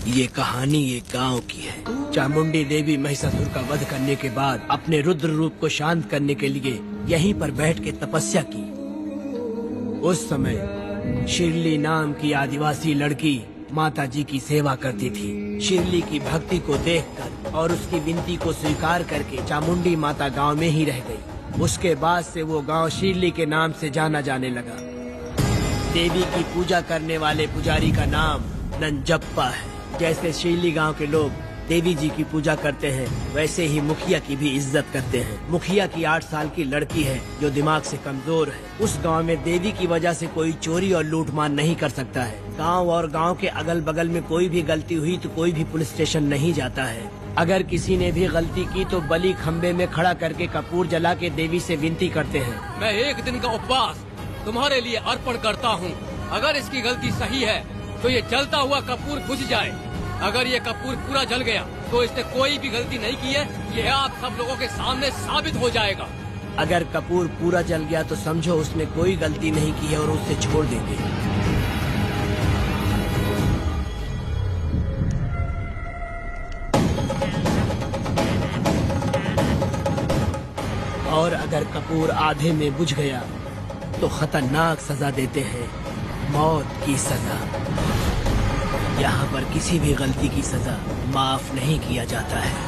ये कहानी एक गांव की है। चामुंडी देवी महिषासुर का वध करने के बाद अपने रुद्र रूप को शांत करने के लिए यहीं पर बैठ के तपस्या की। उस समय शिरली नाम की आदिवासी लड़की माता जी की सेवा करती थी। शिरली की भक्ति को देखकर और उसकी विनती को स्वीकार करके चामुंडी माता गांव में ही रह गई। उसके बाद से वो गांव शिरली के नाम से जाना जाने लगा। देवी की पूजा करने वाले पुजारी का नाम नंजप्पा है। जैसे शिरली गांव के लोग देवी जी की पूजा करते हैं, वैसे ही मुखिया की भी इज्जत करते हैं। मुखिया की 8 साल की लड़की है जो दिमाग से कमजोर है। उस गांव में देवी की वजह से कोई चोरी और लूटमार नहीं कर सकता है। गांव और गांव के अगल बगल में कोई भी गलती हुई तो कोई भी पुलिस स्टेशन नहीं जाता है। अगर किसी ने भी गलती की तो बलि खम्बे में खड़ा करके कपूर जला के देवी से विनती करते हैं। मैं 1 दिन का उपवास तुम्हारे लिए अर्पण करता हूँ। अगर इसकी गलती सही है तो ये जलता हुआ कपूर बुझ जाए। अगर ये कपूर पूरा जल गया तो इसने कोई भी गलती नहीं की है। यह आप सब लोगों के सामने साबित हो जाएगा। अगर कपूर पूरा जल गया तो समझो उसने कोई गलती नहीं की है और उसे छोड़ देंगे। और अगर कपूर आधे में बुझ गया तो खतरनाक सजा देते हैं, मौत की सजा। यहाँ पर किसी भी गलती की सजा माफ नहीं किया जाता है।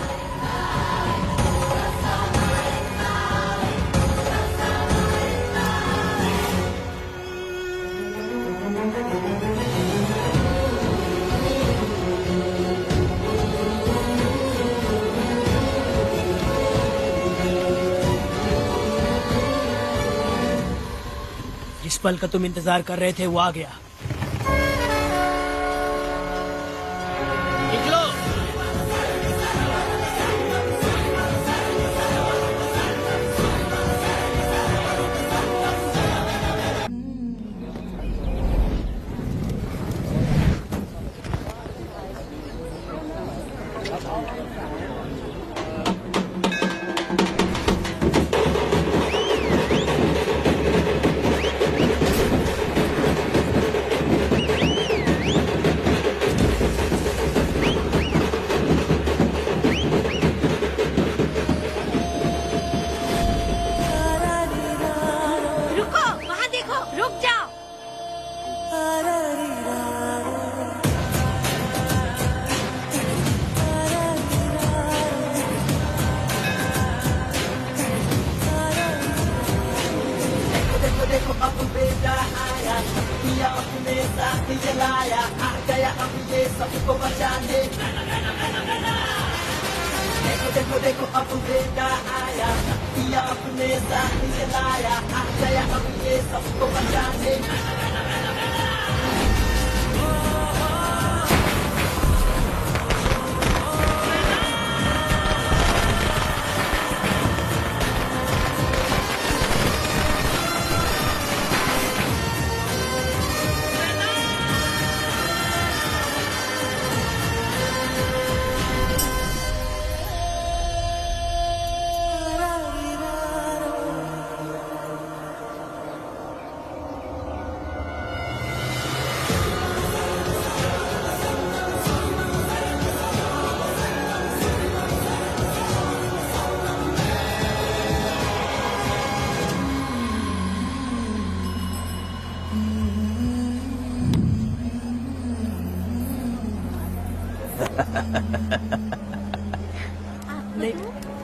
जिस पल का तुम इंतजार कर रहे थे वो आ गया।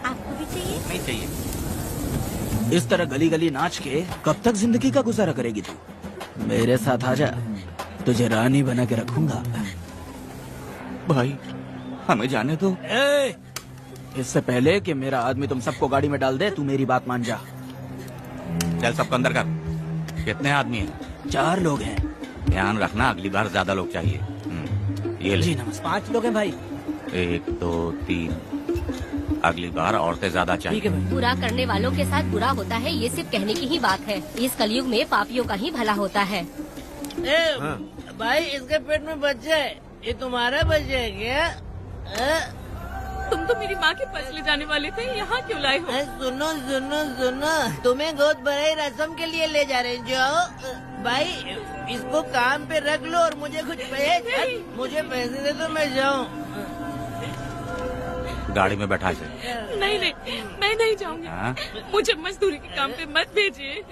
आपको भी चाहिए? नहीं चाहिए। इस तरह गली गली नाच के कब तक जिंदगी का गुजारा करेगी तू? मेरे साथ आजा, तुझे रानी बना के रखूंगा। भाई हमें जाने दो। इससे पहले कि मेरा आदमी तुम सबको गाड़ी में डाल दे, तू मेरी बात मान जा। चल सबको अंदर कर। कितने आदमी हैं? 4 लोग हैं। ध्यान रखना, अगली बार ज्यादा लोग चाहिए। ये ले। जी नमस्ते। 5 लोग हैं भाई। 1 2 3। अगली बार और से ज्यादा चाहिए। बुरा करने वालों के साथ बुरा होता है, ये सिर्फ कहने की ही बात है। इस कलयुग में पापियों का ही भला होता है। भाई इसके पेट में बच्चा है, ये तुम्हारा बच्चा है क्या? तुम तो मेरी माँ के पास ले जाने वाले थे, यहाँ क्यों लाए हो? सुनो सुनो सुनो, तुम्हें गोद भराई रस्म के लिए ले जा रहे हैं। जाओ भाई, इसको काम पे रख लो और मुझे कुछ मुझे पैसे दे दो, मैं जाऊँ। गाड़ी में बैठा इसे। नहीं नहीं, मैं नहीं जाऊंगी। हाँ? मुझे मजदूरी के काम पे मत भेजिए।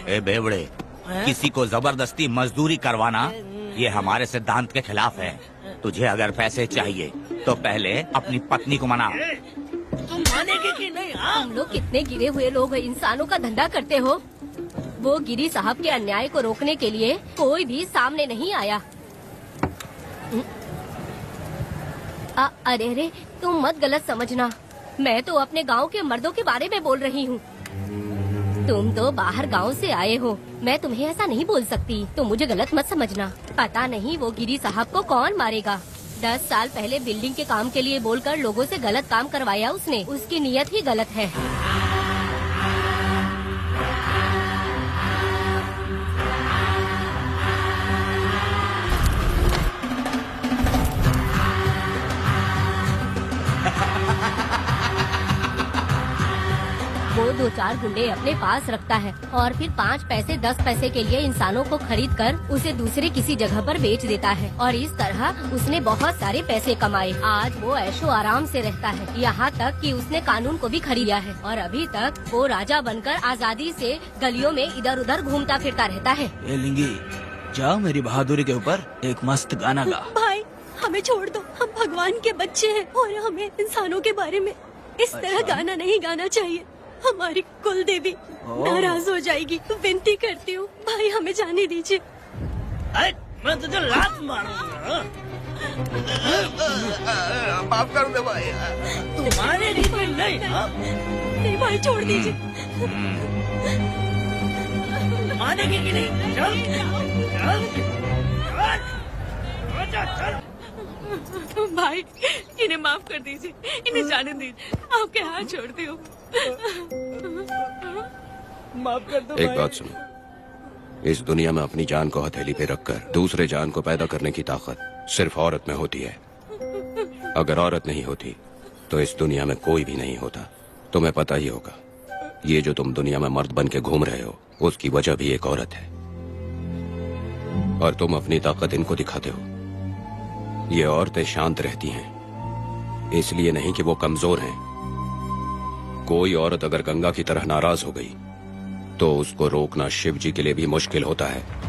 ए बेवड़े, किसी को जबरदस्ती मजदूरी करवाना ये हमारे सिद्धांत के खिलाफ है। तुझे अगर पैसे चाहिए तो पहले अपनी पत्नी को मना। तुम मानेगे कि नहीं? हाँ? हम लोग कितने गिरे हुए लोग इंसानों का धंधा करते हो। वो गिरी साहब के अन्याय को रोकने के लिए कोई भी सामने नहीं आया। अरे अरे, तुम मत गलत समझना, मैं तो अपने गांव के मर्दों के बारे में बोल रही हूँ। तुम तो बाहर गांव से आए हो, मैं तुम्हें ऐसा नहीं बोल सकती, तुम मुझे गलत मत समझना। पता नहीं वो गिरी साहब को कौन मारेगा। 10 साल पहले बिल्डिंग के काम के लिए बोलकर लोगों से गलत काम करवाया उसने, उसकी नीयत ही गलत है। वो 2-4 गुंडे अपने पास रखता है और फिर 5 पैसे 10 पैसे के लिए इंसानों को खरीद कर उसे दूसरे किसी जगह पर बेच देता है और इस तरह उसने बहुत सारे पैसे कमाए। आज वो ऐशो आराम से रहता है, यहाँ तक कि उसने कानून को भी खरीदा है और अभी तक वो राजा बनकर आजादी से गलियों में इधर उधर घूमता फिरता रहता है। ए लिंगी, जाओ मेरी बहादुरी के ऊपर एक मस्त गाना गा। भाई हमें छोड़ दो, हम भगवान के बच्चे हैं और हमें इंसानों के बारे में इस तरह गाना नहीं गाना चाहिए। हमारी कुल देवी नाराज हो जाएगी, विनती करती हूँ भाई हमें जाने दीजिए। मैं तुझे लात मारूंगा। माफ कर दे भाई। तुम मानेगी कि नहीं? हाँ? नहीं भाई, छोड़ दीजिए। मानेगी कि नहीं? चल चल चल। भाई इन्हें माफ कर दीजिए, इन्हें जाने दीजिए, आपके हाथ छोड़ती हूँ। माफ कर दो एक भाई। बात सुनो, इस दुनिया में अपनी जान को हथेली पे रखकर दूसरे जान को पैदा करने की ताकत सिर्फ औरत में होती है। अगर औरत नहीं होती तो इस दुनिया में कोई भी नहीं होता। तुम्हें पता ही होगा, ये जो तुम दुनिया में मर्द बन के घूम रहे हो उसकी वजह भी एक औरत है और तुम अपनी ताकत इनको दिखाते हो। ये औरतें शांत रहती हैं, इसलिए नहीं कि वो कमजोर हैं। कोई औरत अगर गंगा की तरह नाराज हो गई तो उसको रोकना शिव जी के लिए भी मुश्किल होता है।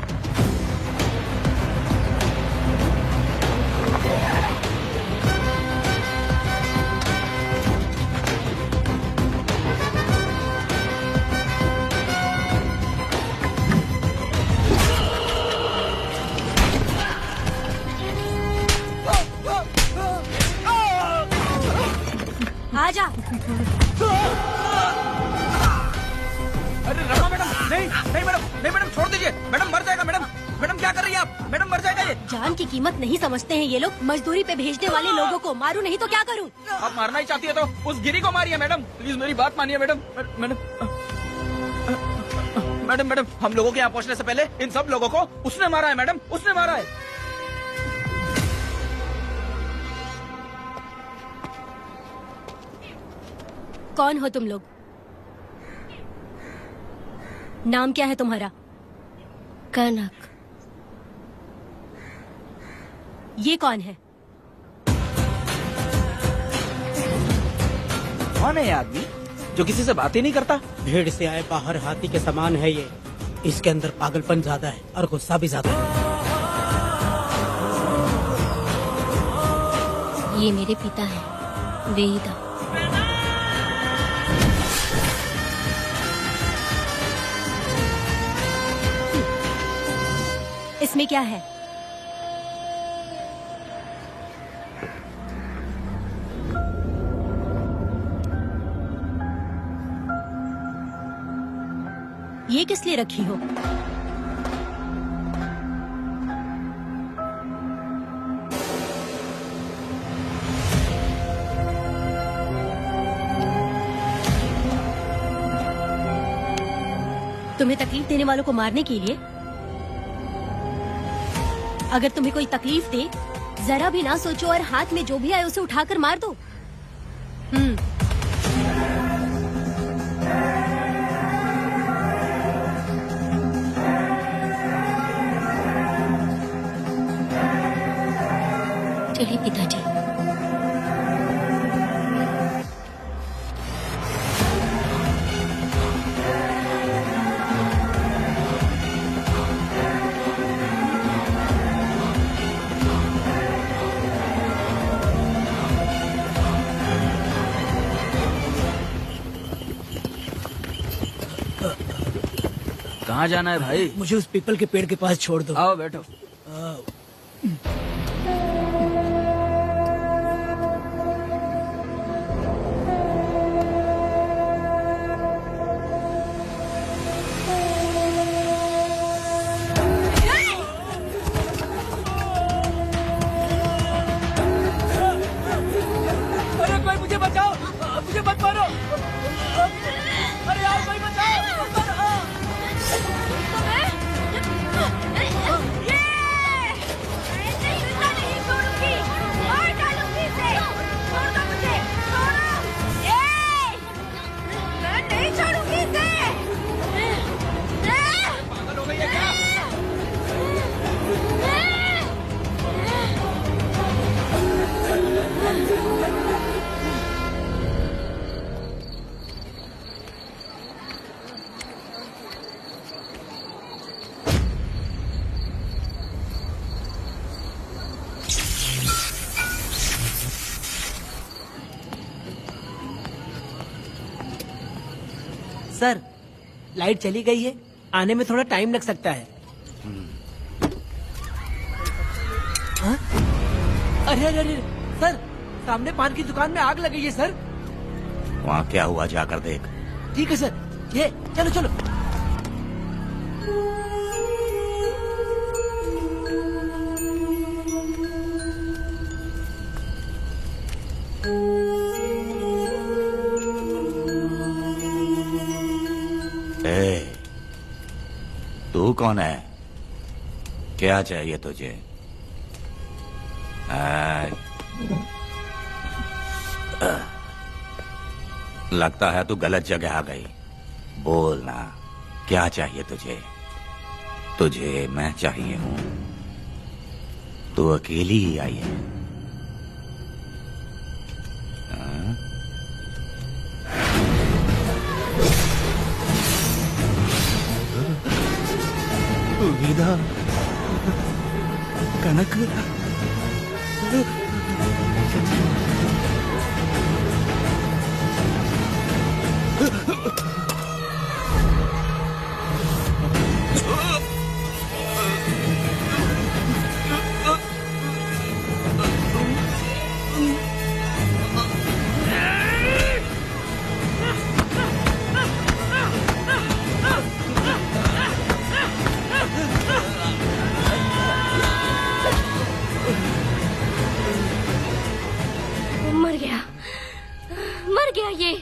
आजा। अरे रमा मैडम, नहीं नहीं मैडम, नहीं मैडम, छोड़ दीजिए मैडम, मर जाएगा मैडम। मैडम क्या कर रही है आप? मैडम मर जाएगा ये। जान की कीमत नहीं समझते हैं ये लोग। मजदूरी पे भेजने वाले लोगों को मारूं नहीं तो क्या करूं? आप मारना ही चाहती है तो उस गिरी को मारिए मैडम, प्लीज मेरी बात मानिए मैडम। मैडम मैडम मैडम, हम लोगों के यहाँ पहुँचने से पहले इन सब लोगों को उसने मारा है मैडम, उसने मारा है। कौन हो तुम लोग? नाम क्या है तुम्हारा? कनक। ये कौन है? कौन है ये आदमी जो किसी से बात ही नहीं करता? भीड़ से आए बाहर हाथी के समान है ये। इसके अंदर पागलपन ज्यादा है और गुस्सा भी ज्यादा है। ये मेरे पिता हैं, वेदा। इसमें क्या है? ये किस लिए रखी हो? तुम्हें तकलीफ देने वालों को मारने के लिए? अगर तुम्हें कोई तकलीफ दे, जरा भी ना सोचो और हाथ में जो भी आए उसे उठाकर मार दो। चलिए पिताजी। कहाँ जाना है भाई? मुझे उस पीपल के पेड़ के पास छोड़ दो। आओ बैठो। अरे कोई मुझे बचाओ, मुझे मत मारो। अरे यार कोई बचाओ। सर, लाइट चली गई है, आने में थोड़ा टाइम लग सकता है। हाँ? अरे अरे अरे सर, सामने पान की दुकान में आग लगी है सर। वहाँ क्या हुआ जाकर देख। ठीक है सर, ये चलो चलो। तू कौन है? क्या चाहिए तुझे? लगता है तू गलत जगह आ गई। बोल ना, क्या चाहिए तुझे? तुझे मैं चाहिए हूँ। तू अकेली ही आई है। विदा कनक मर गया ये।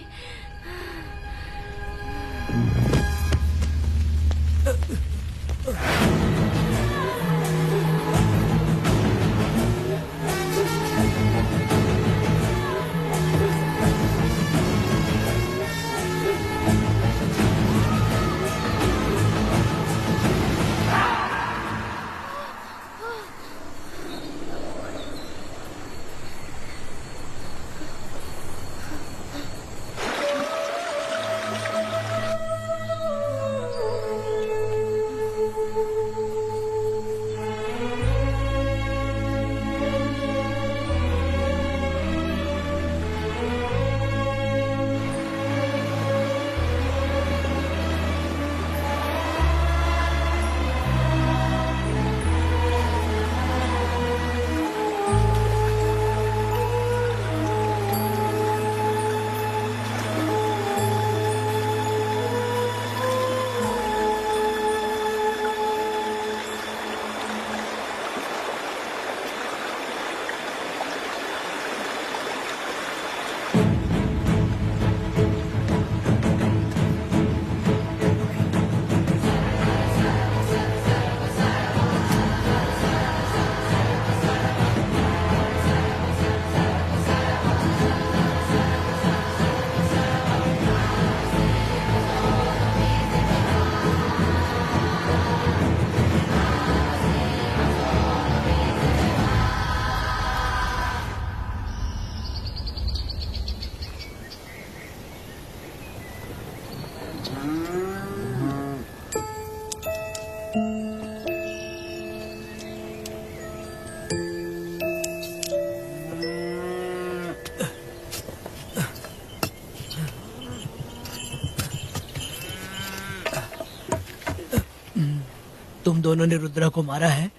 तुम दोनों ने रुद्रा को मारा है?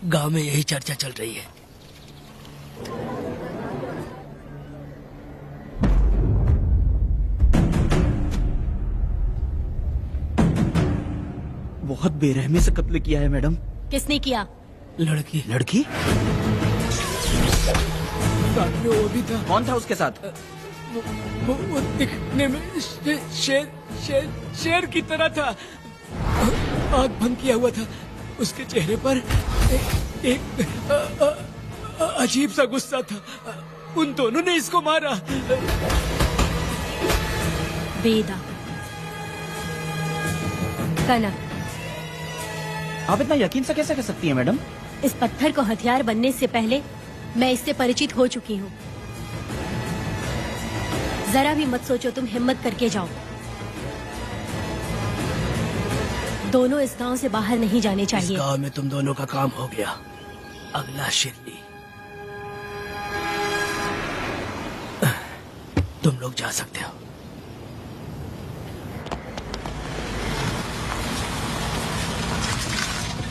गांव में यही चर्चा चल रही है। बहुत बेरहमी से कत्ल किया है मैडम। किसने किया? लड़की लड़की? साथ में वो भी था। कौन था उसके साथ? वो दिखने में शेर की तरह था। आग भंग किया हुआ था। उसके चेहरे पर एक अजीब सा गुस्सा था। उन दोनों ने इसको मारा। वेदा, कनक, आप इतना यकीन से कैसे कह सकती हैं मैडम? इस पत्थर को हथियार बनने से पहले मैं इससे परिचित हो चुकी हूँ। जरा भी मत सोचो, तुम हिम्मत करके जाओ। दोनों इस गांव से बाहर नहीं जाने इस चाहिए। गांव में तुम दोनों का काम हो गया। अगला शिरली। तुम लोग जा सकते हो।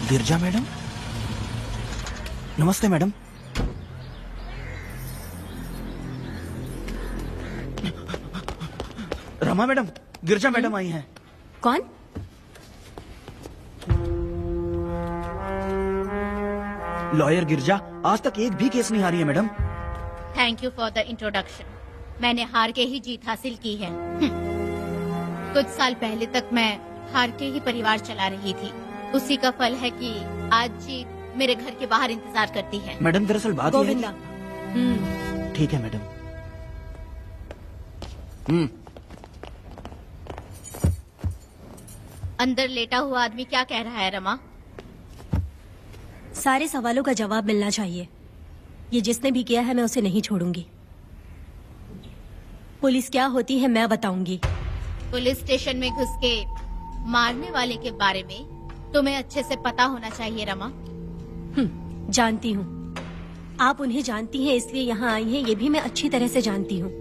गिरजा मैडम, नमस्ते मैडम। रमा मैडम, गिरजा मैडम आई हैं। कौन? लॉयर गिरजा आज तक एक भी केस नहीं हारी है madam. Thank you for the introduction. मैंने हार के ही जीत हासिल की है। कुछ साल पहले तक मैं हार के ही परिवार चला रही थी। उसी का फल है कि आज जीत मेरे घर के बाहर इंतजार करती है। मैडम दरअसल बात यह है गोविंदा। कि- ठीक है मैडम। अंदर लेटा हुआ आदमी क्या कह रहा है रमा? सारे सवालों का जवाब मिलना चाहिए। ये जिसने भी किया है मैं उसे नहीं छोड़ूंगी। पुलिस क्या होती है मैं बताऊंगी। पुलिस स्टेशन में घुस के मारने वाले के बारे में तुम्हें अच्छे से पता होना चाहिए रमा। जानती हूँ। आप उन्हें जानती हैं इसलिए यहाँ आई हैं, ये भी मैं अच्छी तरह से जानती हूँ।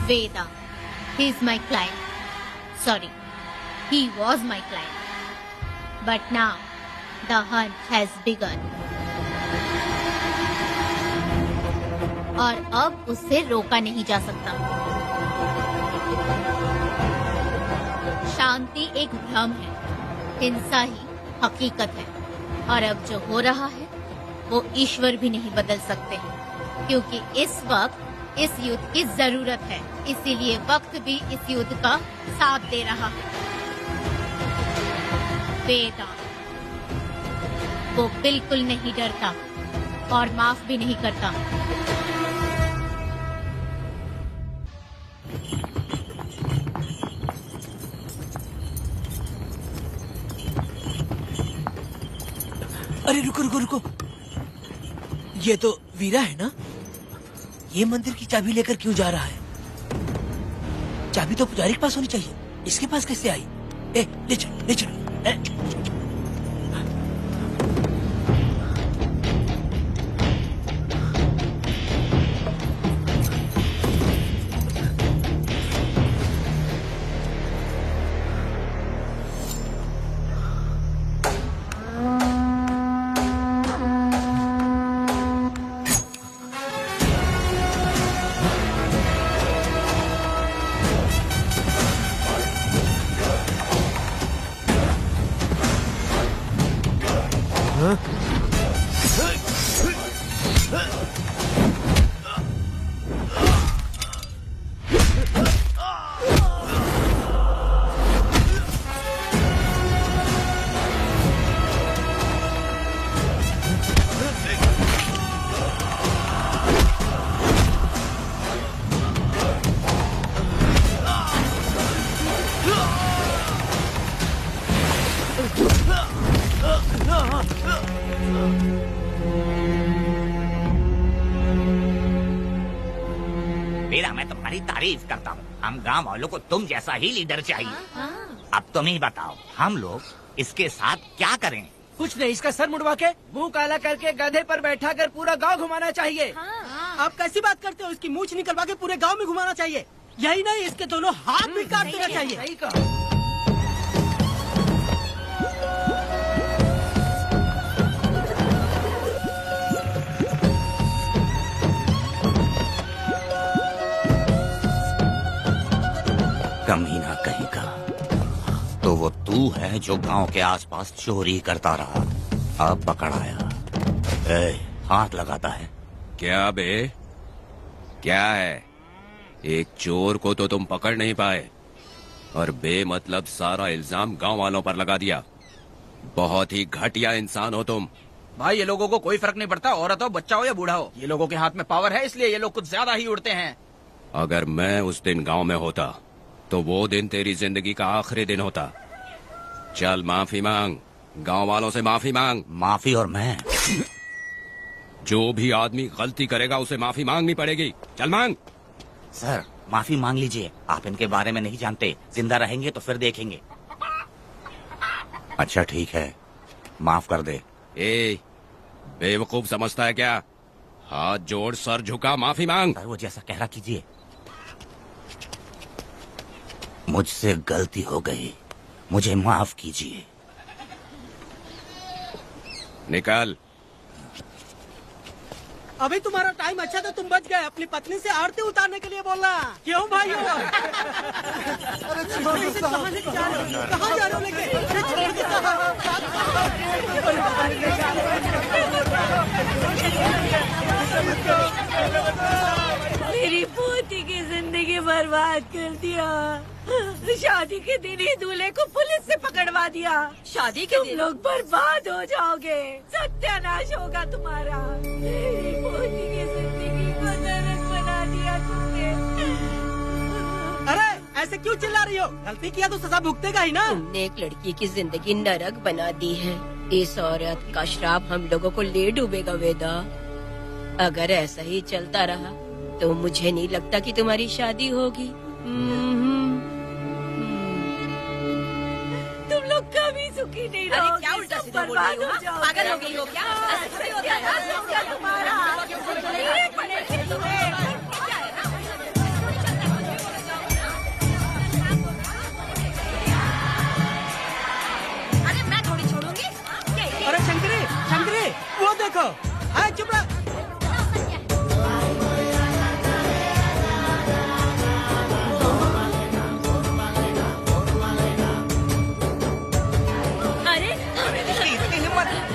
वेदा, he is my client. Sorry, he was my client. But now, the hunt has begun. और अब उससे रोका नहीं जा सकता। शांति एक भ्रम है, हिंसा ही हकीकत है। और अब जो हो रहा है वो ईश्वर भी नहीं बदल सकते, क्योंकि इस वक्त इस युद्ध की जरूरत है। इसीलिए वक्त भी इस युद्ध का साथ दे रहा है। वेदा, वो बिल्कुल नहीं डरता और माफ भी नहीं करता। अरे रुको रुको रुको, ये तो वीरा है ना? ये मंदिर की चाबी लेकर क्यों जा रहा है? चाबी तो पुजारी के पास होनी चाहिए, इसके पास कैसे आई? ले चलो ले चलो। वीरा, मैं तुम्हारी तारीफ करता हूँ। हम गांव वालों को तुम जैसा ही लीडर चाहिए। अब तुम ही बताओ, हम लोग इसके साथ क्या करें? कुछ नहीं, इसका सर मुड़वा के मुंह काला करके गधे पर बैठा कर पूरा गांव घुमाना चाहिए। हाँ। आप कैसी बात करते हो? इसकी मूछ निकलवा के पूरे गांव में घुमाना चाहिए। यही नहीं, इसके दोनों हाथ भी काट देना चाहिए। सही कहा। कमीना कहीं का। तो वो तू है जो गांव के आसपास चोरी करता रहा, अब पकड़ाया। हाथ लगाता है। क्या बे, क्या है? एक चोर को तो तुम पकड़ नहीं पाए और बेमतलब सारा इल्जाम गांव वालों पर लगा दिया। बहुत ही घटिया इंसान हो तुम। भाई ये लोगों को कोई फर्क नहीं पड़ता, औरत हो, बच्चा हो या बूढ़ा हो। ये लोगों के हाथ में पावर है, इसलिए ये लोग कुछ ज्यादा ही उड़ते हैं। अगर मैं उस दिन गांव में होता तो वो दिन तेरी जिंदगी का आखिरी दिन होता। चल माफी मांग, गांव वालों से माफी मांग। माफी? और मैं? जो भी आदमी गलती करेगा उसे माफी मांगनी पड़ेगी। चल मांग। सर माफी मांग लीजिए, आप इनके बारे में नहीं जानते। जिंदा रहेंगे तो फिर देखेंगे। अच्छा ठीक है, माफ कर दे। ए, बेवकूफ समझता है क्या? हाथ जोड़, सर झुका, माफी मांग। सर वो जैसा कह रहा कीजिए। मुझसे गलती हो गई, मुझे माफ कीजिए। निकल। अभी तुम्हारा टाइम अच्छा था, तुम बच गए। अपनी पत्नी से आरती उतारने के लिए बोलना। क्यों भाई हो? कहाँ लेके जा रहे हो? कहाँ जा रहे हो लेके? मेरी पोती की जिंदगी बर्बाद कर दिया। शादी के दिन ही दूल्हे को पुलिस से पकड़वा दिया। शादी के दिन लोग बर्बाद हो जाओगे, सत्यानाश होगा तुम्हारा। मेरी पोती की जिंदगी को नरक बना दिया तुमने। अरे ऐसे क्यों चिल्ला रही हो? गलती किया तो सजा भुगतेगा ही ना। तुमने एक लड़की की जिंदगी नरक बना दी है। इस औरत का श्राप हम लोगों को ले डूबेगा वेदा। अगर ऐसा ही चलता रहा तो मुझे नहीं लगता कि तुम्हारी शादी होगी। तुम लोग कभी सुखी नहीं रहोगे। अरे क्या उल्टा सीधा बोल रही हो? पागल हो गई हो क्या? ऐसा ही होता है तुम्हारा अरे मैं थोड़ी छोड़ूंगी। अरे शंकरी, शंकरी, वो देखो। अरे चुप रह।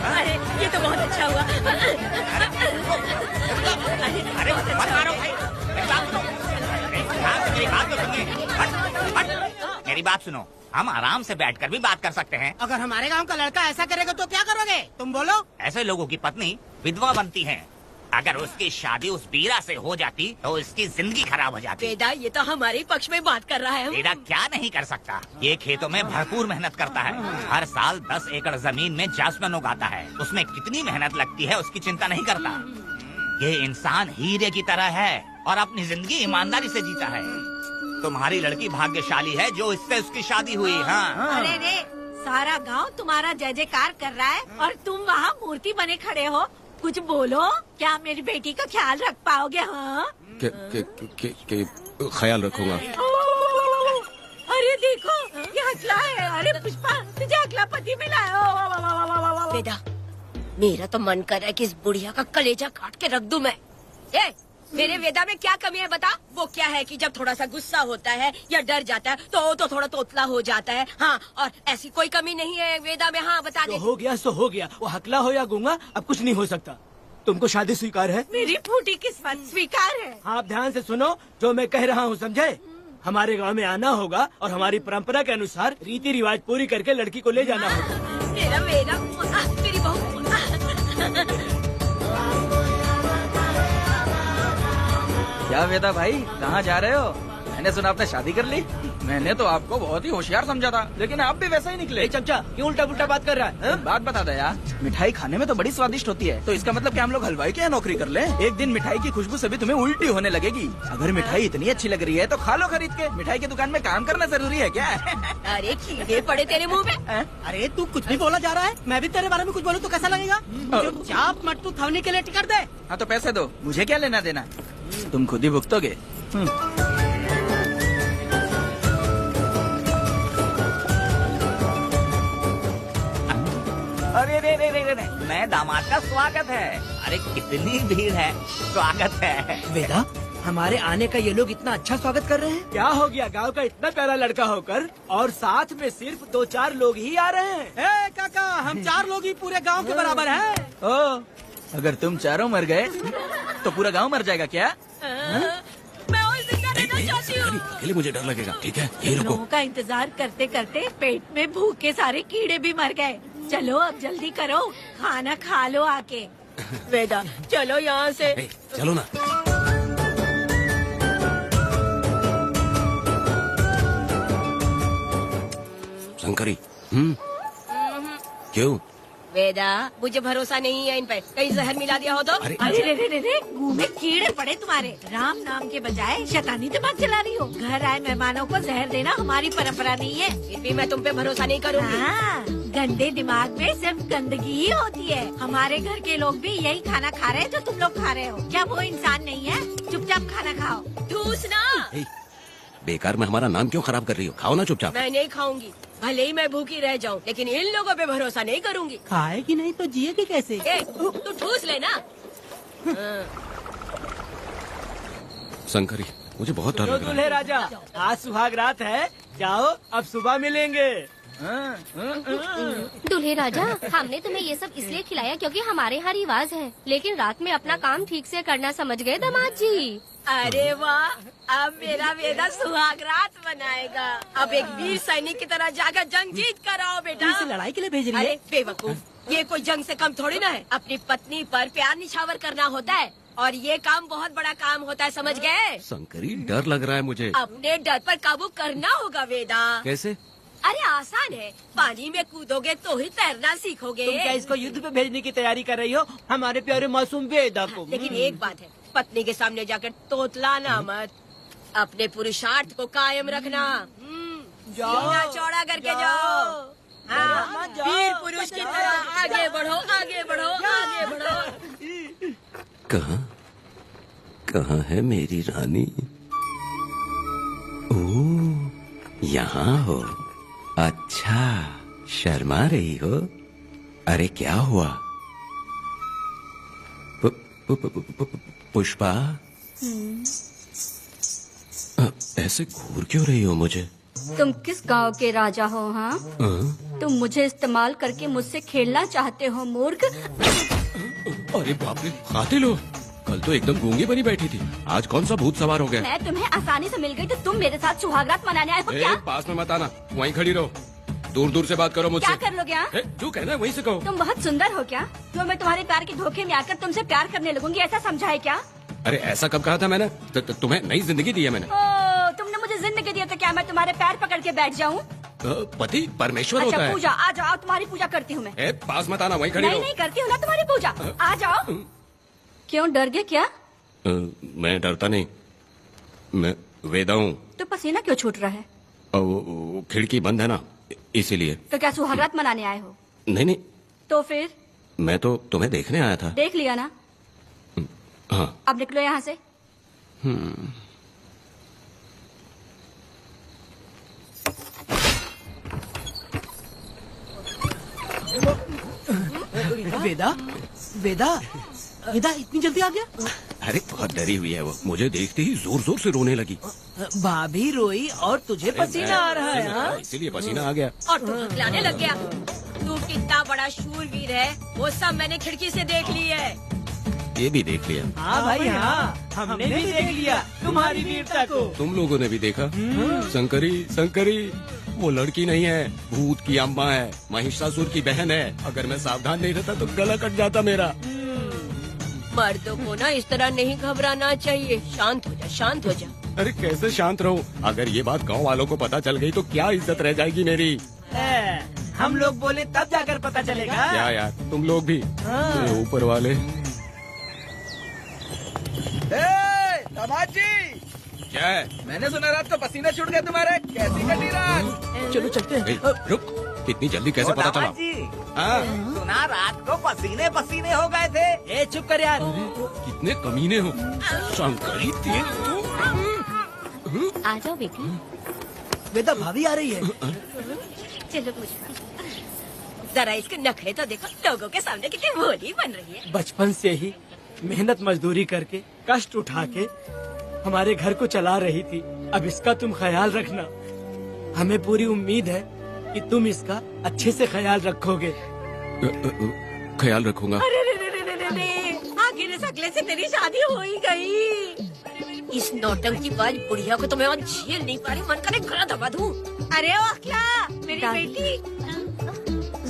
अरे ये तो बहुत अच्छा हुआ। अरे मत मारो भाई, मेरी बात सुनो। हम आराम से बैठकर भी बात कर सकते हैं। अगर हमारे गांव का लड़का ऐसा करेगा तो क्या करोगे तुम? बोलो। ऐसे लोगों की पत्नी विधवा बनती है। अगर उसकी शादी उस बीरा से हो जाती तो इसकी जिंदगी खराब हो जाती। वेदा ये तो हमारे पक्ष में बात कर रहा है। वेदा क्या नहीं कर सकता? ये खेतों में भरपूर मेहनत करता है। हर साल 10 एकड़ जमीन में जासमन उगाता है। उसमें कितनी मेहनत लगती है उसकी चिंता नहीं करता। ये इंसान हीरे की तरह है और अपनी जिंदगी ईमानदारी से जीता है। तुम्हारी लड़की भाग्यशाली है जो इससे उसकी शादी हुई। हाँ। अरे रे, सारा गांव तुम्हारा जय जयकार कर रहा है और तुम वहाँ मूर्ति बने खड़े हो। कुछ बोलो, क्या मेरी बेटी का ख्याल रख पाओगे? हाँ ख्याल रखूंगा। अरे देखो ये हकला है। अरे पुष्पा, तुझे हकला पति मिला है। वेदा मेरा तो मन कर रहा है कि इस बुढ़िया का कलेजा काट के रख दूं मैं। मेरे वेदा में क्या कमी है बता? वो क्या है कि जब थोड़ा सा गुस्सा होता है या डर जाता है तो थोड़ा तोतला हो जाता है। हाँ, और ऐसी कोई कमी नहीं है वेदा में। हाँ बता दे। तो हो गया सो हो गया। वो हकला हो या गूंगा अब कुछ नहीं हो सकता। तुमको शादी स्वीकार है? मेरी फूटी किस्मत स्वीकार है। आप ध्यान से सुनो जो मैं कह रहा हूँ, समझे? हमारे गांव में आना होगा और हमारी परंपरा के अनुसार रीति रिवाज पूरी करके लड़की को ले जाना होगा। मेरा वेदा, मेरी बहू। क्या वेदा भाई, कहाँ जा रहे हो? मैंने सुना आपने शादी कर ली। मैंने तो आपको बहुत ही होशियार समझा था, लेकिन आप भी वैसा ही निकले। चमचा क्यों उल्टा पुल्टा बात कर रहा है? बात बता दे यार। मिठाई खाने में तो बड़ी स्वादिष्ट होती है, तो इसका मतलब क्या हम लोग हलवाई के यहाँ नौकरी कर लें? एक दिन मिठाई की खुशबू से भी तुम्हें उल्टी होने लगेगी। अगर मिठाई इतनी अच्छी लग रही है तो खा लो खरीद के। मिठाई की दुकान में काम करना जरूरी है क्या? अरे कीड़े पड़े तेरे मुंह में। अरे तू कुछ भी बोला जा रहा है। मैं भी तेरे बारे में कुछ बोलूं तो कैसा लगेगा? चुपचाप मट्टू थवने के लिए टिकट दे। हाँ तो पैसे दो, मुझे क्या लेना देना, तुम खुद ही भुगतोगे। अरे नए दामाद का स्वागत है। अरे कितनी भीड़ है, स्वागत है। वेदा, हमारे आने का ये लोग इतना अच्छा स्वागत कर रहे हैं। क्या हो गया गांव का इतना प्यारा लड़का होकर और साथ में सिर्फ 2-4 लोग ही आ रहे हैं। ए काका, हम 4 लोग ही पूरे गांव के बराबर हैं। ओ, अगर तुम चारों मर गए तो पूरा गांव मर जाएगा क्या? मैं और जिंदा रहना चाहती हूँ। अकेले मुझे डर लगेगा। ठीक है, ये रुको। लोगों का इंतजार करते करते पेट में भूख के सारे कीड़े भी मर गए। चलो अब जल्दी करो, खाना खा लो आके। वेदा, चलो यहाँ से। ए, चलो ना। शंकरी, क्यों? वेदा, मुझे भरोसा नहीं है इन पे, कहीं जहर मिला दिया हो तो। अरे अरे रे रे रे, मुंह में कीड़े पड़े तुम्हारे। राम नाम के बजाय शैतानी दिमाग चला रही हो। घर आए मेहमानों को जहर देना हमारी परंपरा नहीं है। फिर भी मैं तुम पे भरोसा नहीं करूँगी। हाँ, गंदे दिमाग में सिर्फ गंदगी ही होती है। हमारे घर के लोग भी यही खाना खा रहे हैं जो तुम लोग खा रहे हो। क्या वो इंसान नहीं है? चुपचाप खाना खाओ। ठूसना। ए, बेकार में हमारा नाम क्यों खराब कर रही हो? खाओ ना चुपचाप। मैं नहीं खाऊंगी, भले ही मैं भूखी रह जाऊं, लेकिन इन लोगों पे भरोसा नहीं करूंगी। खाएगी नहीं तो जिएगी कैसे? ए, तू ठूस लेना। शंकरी, मुझे बहुत डर लग रहा दूल्हे है। राजा, आज सुहाग रात है, जाओ अब सुबह मिलेंगे। दूल्हे राजा, हमने तुम्हें ये सब इसलिए खिलाया क्योंकि हमारे यहाँ रिवाज है, लेकिन रात में अपना काम ठीक से करना समझ गए दामाद जी। अरे वाह, अब मेरा वेदा सुहाग रात मनाएगा। अब एक वीर सैनिक की तरह जाकर जंग जीत कर आओ बेटा। इसे लड़ाई के लिए भेज रही है? अरे बेवकूफ, ये कोई जंग से कम थोड़ी ना है। अपनी पत्नी पर प्यार निछावर करना होता है और ये काम बहुत बड़ा काम होता है, समझ गए? शंकरी, डर लग रहा है मुझे। अपने डर पर काबू करना होगा वेदा। कैसे? अरे आसान है, पानी में कूदोगे तो ही तैरना सीखोगे। तुम क्या इसको युद्ध पे भेजने की तैयारी कर रही हो, हमारे प्यारे मासूम वेदा को? लेकिन एक बात है, पत्नी के सामने जाकर तोतलाना मत। अपने पुरुषार्थ को कायम रखना। सीना चौड़ा करके जाओ। हाँ, वीर पुरुष की तरह आगे बढ़ो, आगे बढ़ो, आगे बढ़ो। कहाँ है मेरी रानी? ओ, यहाँ हो। अच्छा, शर्मा रही हो? अरे क्या हुआ? पुष्पा, ऐसे घूर क्यों रही हो मुझे? तुम किस गांव के राजा हो? हाँ, तुम मुझे इस्तेमाल करके मुझसे खेलना चाहते हो मूर्ख। अरे बाप रे, कातिल हो। कल तो एकदम गूंगी बनी बैठी थी, आज कौन सा भूत सवार हो गया? मैं तुम्हें आसानी से मिल गई तो तुम मेरे साथ सुहागरात मनाने आए हो क्या? पास में मत आना, वहीं खड़ी रहो। दूर दूर से बात करो मुझसे। क्या कर लोगे? हाँ? जो कहना है वहीं से कहो। तुम बहुत सुंदर हो क्या? जो मैं तुम्हारे प्यार के धोखे में आकर तुमसे प्यार करने लगूंगी, ऐसा समझा है क्या? अरे ऐसा कब कहा था मैंने? तुम्हें नई जिंदगी दी है मैंने। ओ, तुमने मुझे जिंदगी दी है तो क्या मैं तुम्हारे पैर पकड़ के बैठ जाऊँ? पति परमेश्वर होता अच्छा है। पूजा, आ जाओ, तुम्हारी पूजा करती हूँ मैं। पास मत आना, वहीं खड़ी नहीं रहो। नहीं करती हूँ ना तुम्हारी पूजा, आ जाओ। क्यों डर गए क्या? मैं डरता नहीं, मैं वेदा हूँ। तो पसीना क्यों छूट रहा है? वो खिड़की बंद है ना, इसीलिए। तो क्या सुहागरात मनाने आए हो? नहीं नहीं, तो फिर? मैं तो तुम्हें देखने आया था। देख लिया ना? हाँ। अब निकलो यहाँ से। वेदा, वेदा, वेदा इतनी जल्दी आ गया? अरे बहुत डरी हुई है वो, मुझे देखते ही जोर जोर से रोने लगी। भाभी रोई और तुझे पसीना आ रहा है? हाँ? इसीलिए पसीना आ गया। और तू हकलाने लग गया। तू कितना बड़ा शूरवीर है, वो सब मैंने खिड़की से देख ली है। ये भी देख लिया। हाँ भाई हाँ, हमने भी देख लिया तुम्हारी वीरता को। तुम लोगों ने भी देखा? शंकरी, शंकरी, वो लड़की नहीं है, भूत की अम्मा है, महिषासुर की बहन है। अगर मैं सावधान नहीं रहता तो गला कट जाता मेरा। मर्दों को ना इस तरह नहीं घबराना चाहिए। शांत हो जा, शांत हो जा। अरे कैसे शांत रहूं? अगर ये बात गांव वालों को पता चल गई तो क्या इज्जत रह जाएगी मेरी? हम लोग बोले तब जाकर पता चलेगा। क्या यार, तुम लोग भी ऊपर वाले। दामाद जी, क्या है? मैंने सुना रात को पसीना छूट गया तुम्हारे, कैसी कटी रात? चलो चलते हैं। रुक, इतनी जल्दी कैसे पता चला? हाँ? सुना रात को पसीने पसीने हो गए थे। ए चुप कर यार। कितने कमीने हो शंकरी, आ जाओ बेटी। वेदा भाभी आ रही है। चलो पूछो। जरा इसके नखरे तो देखो, लोगों के सामने कितनी भोली बन रही है। बचपन से ही मेहनत मजदूरी करके कष्ट उठा के हमारे घर को चला रही थी। अब इसका तुम ख्याल रखना। हमें पूरी उम्मीद है कि तुम इसका अच्छे से ख्याल रखोगे। ख्याल रखूंगा। अरे रे रे रे रे रे, आखिर इस अगले से तेरी शादी हो ही गई। इस नौटंकी बाज बुढ़िया को तो मैं और झेल नहीं पा रही, मन करे गला दबा दूं। अरे ओ क्या मेरी बेटी,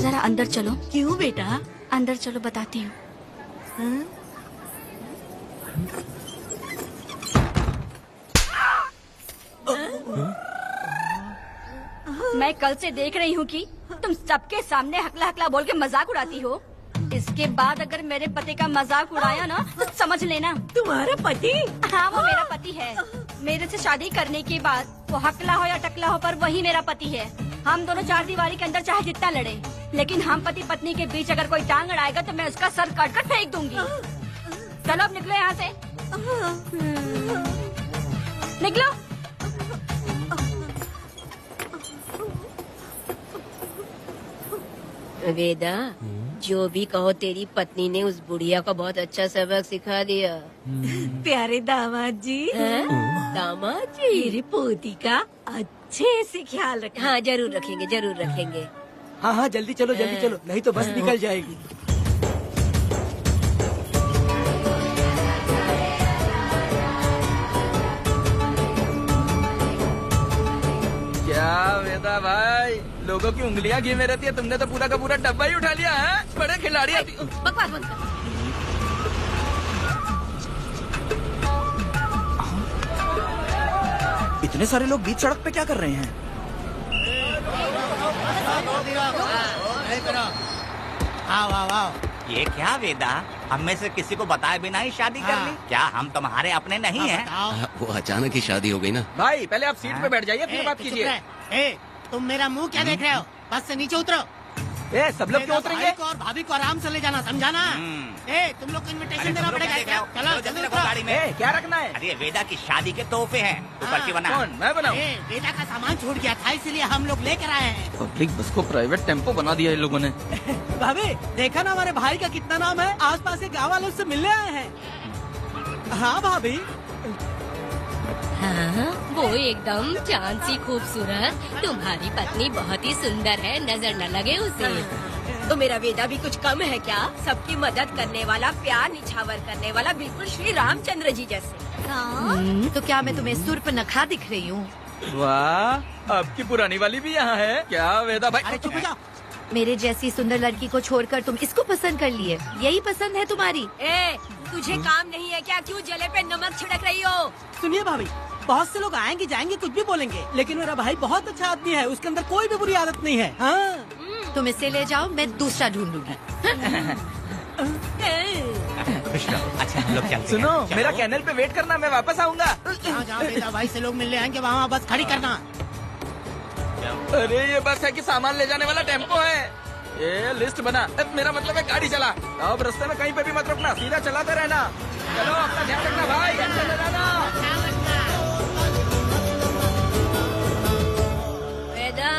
जरा अंदर चलो। क्यों बेटा? अंदर चलो, बताती हूँ। मैं कल से देख रही हूँ कि तुम सबके सामने हकला हकला बोल के मजाक उड़ाती हो। इसके बाद अगर मेरे पति का मजाक उड़ाया ना तो समझ लेना। तुम्हारा पति? हाँ, वो मेरा पति है। मेरे से शादी करने के बाद वो हकला हो या टकला हो, पर वही मेरा पति है। हम दोनों चार दीवारी के अंदर चाहे जितना लड़े, लेकिन हम पति पत्नी के बीच अगर कोई टांग अड़ाएगा तो मैं उसका सर काट कर फेंक दूंगी। चलो अब निकलो यहाँ से, निकलो। वेदा, जो भी कहो, तेरी पत्नी ने उस बुढ़िया को बहुत अच्छा सबक सिखा दिया। प्यारे दामाद जी, दामाद जी, मेरी पोती का अच्छे से ख्याल रखना। हाँ जरूर रखेंगे, जरूर रखेंगे। हाँ हाँ, जल्दी चलो, जल्दी चलो, नहीं तो बस निकल जाएगी। क्या वेदा भाई, लोगों की उंगलियां घी में रहती है, तुमने तो पूरा का पूरा डब्बा ही उठा लिया है। बड़े खिलाड़ी। बकवास बंद कर। इतने सारे लोग बीच सड़क पे क्या कर रहे हैं? ये क्या वेदा, हम में से किसी को बताए बिना ही शादी कर ली? क्या हम तुम्हारे अपने नहीं हैं? वो अचानक ही शादी हो गई ना। भाई पहले आप सीट पे बैठ जाइए, फिर बात कीजिए। तुम मेरा मुंह क्या देख रहे हो? बस से नीचे उतरो। ए, सब लोग क्यों उतरेंगे? भाई को और भाभी को आराम से ले जाना, समझाना? तुम लोग को इनविटेशन देना पड़ेगा क्या? चलो जल्दी उतरो। गाड़ी में। ए, क्या रखना है? अरे वेदा की शादी के तोहफे हैं, ऊपर की बना। कौन, मैं बनाऊं? बेटा का सामान छूट गया था, इसलिए हम लोग लेकर आए हैं। पब्लिक बस को प्राइवेट टेम्पो बना दिया इन लोगों ने। भाभी देखा ना हमारे भाई का कितना नाम है, आसपास के गाँव वालों से मिलने आए हैं। हाँ भाभी। हाँ, वो एकदम चांद सी खूबसूरत। तुम्हारी पत्नी बहुत ही सुंदर है, नजर न लगे उसे। तो मेरा वेदा भी कुछ कम है क्या? सबकी मदद करने वाला, प्यार निछावर करने वाला, बिल्कुल श्री रामचंद्र जी जैसे। तो क्या मैं तुम्हें सुर पे नखा दिख रही हूँ? वाह, आपकी पुरानी वाली भी यहाँ है क्या वेदा भाई? अरे चुप हो जाओ। मेरे जैसी सुंदर लड़की को छोड़कर तुम इसको पसंद कर लिए, यही पसंद है तुम्हारी? ए, तुझे काम नहीं है क्या? क्यों जले पे नमक छिड़क रही हो? सुनिए भाभी, बहुत से लोग आएंगे जाएंगे कुछ भी बोलेंगे, लेकिन मेरा भाई बहुत अच्छा आदमी है, उसके अंदर कोई भी बुरी आदत नहीं है। हाँ। तुम इसे ले जाओ, मैं दूसरा ढूंढ लूंगी। खुश रहो। अच्छा हम लोग चलते हैं। सुनो, चलो। मेरा कैनल पे वेट करना, मैं वापस आऊंगा। जहाँ जहाँ बेटा भाई से लोग मिलने आएंगे वहाँ बस खड़ी करना। अरे ये बस है कि सामान ले जाने वाला टेम्पो है। ये लिस्ट बना, मेरा मतलब है गाड़ी चला। अब रास्ते में कहीं पे भी मत रुकना, सीधा चलाते रहना। चलो अपना ध्यान रखना भाई, अच्छे से रहना। वेदा,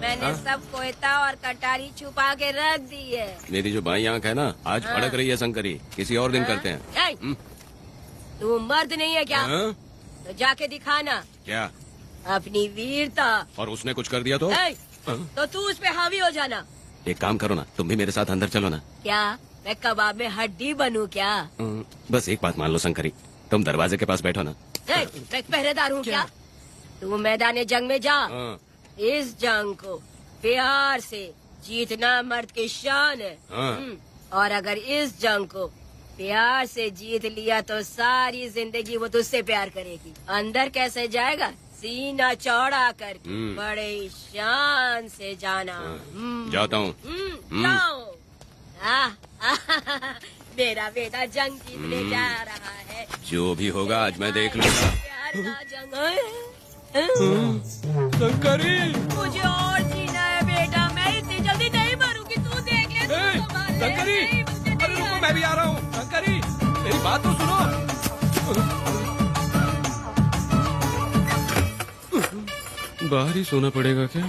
मैंने सब कोयता और कटारी छुपा के रख दी है। मेरी जो बाई आंख है ना, आज फड़क रही है शंकरी। किसी और दिन करते हैं। ए, तू मर्द नहीं है क्या? हाँ? तो जाके दिखाना क्या? अपनी वीरता। और उसने कुछ कर दिया तो? ए, तो तू उस पे हावी हो जाना। एक काम करो ना, तुम भी मेरे साथ अंदर चलो ना। क्या मैं कबाब में हड्डी बनूं क्या? बस एक बात मान लो शंकरी, तुम दरवाजे के पास बैठो ना। ए, मैं पहरेदार हूँ क्या? तू मैदान जंग में जा। हाँ। इस जंग को प्यार से जीतना मर्द की शान है। हाँ। और अगर इस जंग को प्यार से जीत लिया तो सारी जिंदगी वो तुझसे प्यार करेगी। अंदर कैसे जाएगा? सीना चौड़ा करके बड़े शान से जाना। जाता हूँ। जाओ। मेरा बेटा जंग जीतने जा रहा है। जो भी होगा आज मैं देख लूंगा। प्यार का जंग है। शंकरी, मुझे और जीना है बेटा, मैं इतनी जल्दी नहीं मरूंगी। तू देख ले, तू संभाल ले। शंकरी, नहीं, मुझे अरे नहीं रुको, मैं भी आ रहा हूँ। शंकरी, मेरी बात तो सुनो। बाहर ही सोना पड़ेगा क्या?